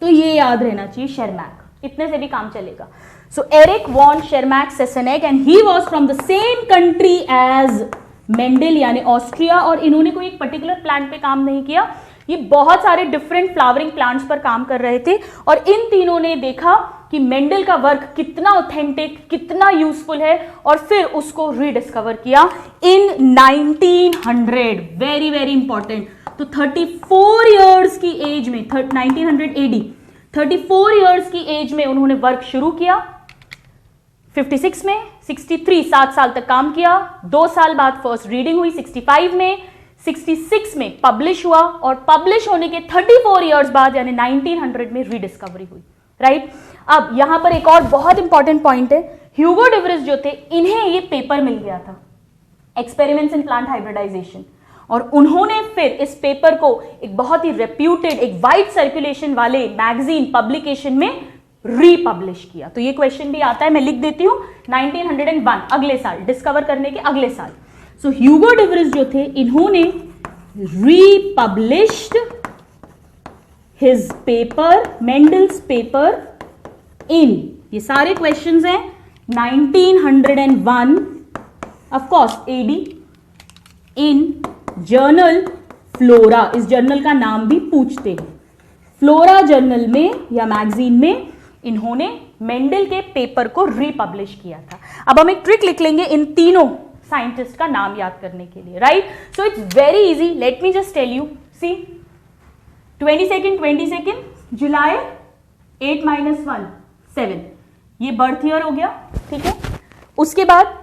तो ये याद रहना चाहिए, शेरमैक, इतने से भी काम चलेगा। So Erich von Tschermak Seysenegg, and he was from the same country as Mendel, यानी ऑस्ट्रिया। और इन्होंने कोई एक पर्टिकुलर प्लांट पे काम नहीं किया, ये बहुत सारे डिफरेंट फ्लावरिंग प्लांट्स पर काम कर रहे थे। और इन तीनों ने देखा कि मेंडल का वर्क कितना ऑथेंटिक, कितना यूजफुल है, और फिर उसको रीडिस्कवर किया इन 1900। Very very important. तो 34 इयर्स की एज में, 1900 AD, 34 इयर्स की एज में उन्होंने वर्क शुरू किया। 56 में 63, 7 साल तक काम किया। 2 साल बाद फर्स्ट रीडिंग हुई 65 में, 66 में पब्लिश हुआ, और पब्लिश होने के 34 इयर्स बाद यानी 1900 में रीडिस्कवरी हुई। राइट? अब यहां पर एक और बहुत इंपॉर्टेंट पॉइंट है, ह्यूगो डे व्रिस जो थे, इन्हें ये पेपर मिल गया था, एक्सपेरिमेंट्स इन प्लांट हाइब्रिडाइजेशन, और उन्होंने फिर इस पेपर को एक बहुत ही रेप्यूटेड, एक वाइड सर्कुलेशन वाले मैगजीन पब्लिकेशन में रीपब्लिश किया। तो ये क्वेश्चन भी आता है, मैं लिख देती हूं, 1901, अगले साल, डिस्कवर करने के अगले साल। सो ह्यूगो डे व्रिस जो थे, इन्होंने republished his paper, Mendel's paper in, ये सारे क्वेश्चंस हैं, 1901 of course AD, in journal Flora. इस जर्नल का नाम भी पूछते हैं, फ्लोरा जर्नल में या मैगजीन में इन्होंने मेंडल के पेपर को रीपब्लिश किया था। अब हम एक ट्रिक लिख लेंगे इन तीनों साइंटिस्ट का नाम याद करने के लिए। Right? So it's very easy, let me just tell you. See 22 जुलाई 8 - 1 7, ये बर्थ ईयर हो गया। ठीक है, उसके बाद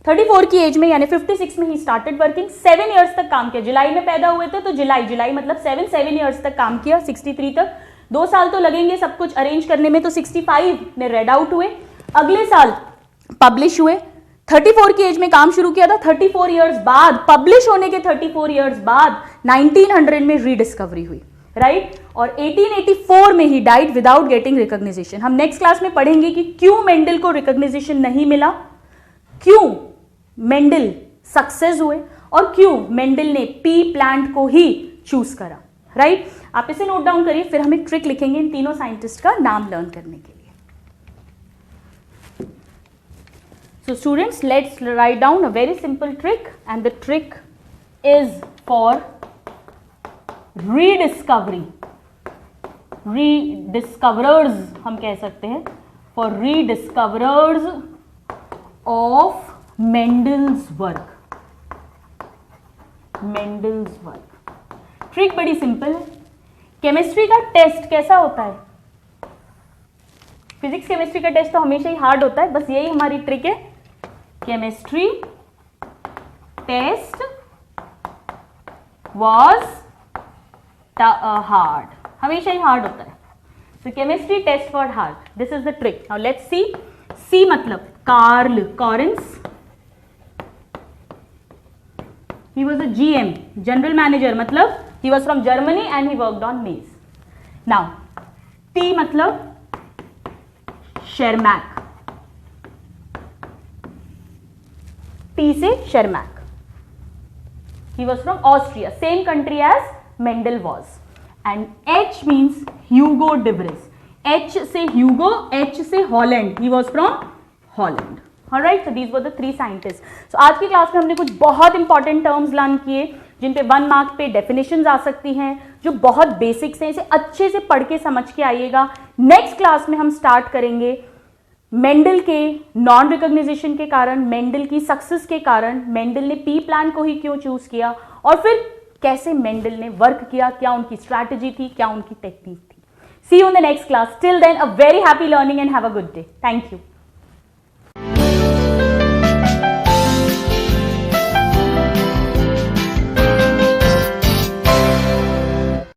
34 की एज में यानी 56 में ही स्टार्टेड वर्किंग, 7 इयर्स तक काम किया। जुलाई में पैदा हुए थे तो जुलाई मतलब 7 इयर्स तक काम किया, 63 तक। 2 साल तो लगेंगे सब कुछ अरेंज करने में, तो 65 में रेड आउट हुए, अगले साल पब्लिश हुए। 34 की एज में काम शुरू किया था, 34 इयर्स बाद, पब्लिश होने के 34 इयर्स बाद 1900 में रीडिस्कवरी हुई। राइट? और 1884 में he died without getting recognition. हम नेक्स्ट क्लास में पढ़ेंगे कि क्यों मेंडल को रिकॉग्निशन नहीं मिला, क्यों मेंडल सक्सेस हुए, और क्यों मेंडल ने पी प्लांट को ही चूज करा। राइट? आप इसे नोट डाउन करिए, फिर हम एक ट्रिक लिखेंगे इन तीनों साइंटिस्ट का नाम लर्न करने के लिए। So students, let's write down a very simple trick, and the trick is for rediscovery, rediscoverers हम कह सकते हैं, for rediscoverers of Mendel's work, Mendel's work। Trick बड़ी सिंपल है। केमिस्ट्री का टेस्ट कैसा होता है? फिजिक्स केमिस्ट्री का टेस्ट तो हमेशा ही हार्ड होता है, बस यही हमारी ट्रिक है। केमिस्ट्री टेस्ट was hard, हमेशा ही हार्ड होता है। So chemistry test for hard, this is the trick। Now let's see। C मतलब Carl Correns, he was a GM, general manager, मतलब he was from Germany and he worked on maize। Now T मतलब शेरमैक, T से शेरमैक, he was from Austria, same country as Mendel was। And H means Hugo de Vries, H से Hugo, H से Holland, he was from Holland। Alright, so these were the 3 scientists। So आज की class में हमने कुछ बहुत important terms learn किए, जिन पे 1 मार्क पे डेफिनेशंस आ सकती हैं, जो बहुत बेसिक्स हैं, इसे अच्छे से पढ़ के समझ के आइएगा। नेक्स्ट क्लास में हम स्टार्ट करेंगे मेंडल के नॉन रिकॉग्नाइजेशन के कारण, मेंडल की सक्सेस के कारण, मेंडल ने पी प्लांट को ही क्यों चूज किया, और फिर कैसे मेंडल ने वर्क किया, क्या उनकी स्ट्रैटेजी थी, क्या उनकी टेक्निक थी। See you in the next class. Till then a very happy learning and have a good day. Thank you.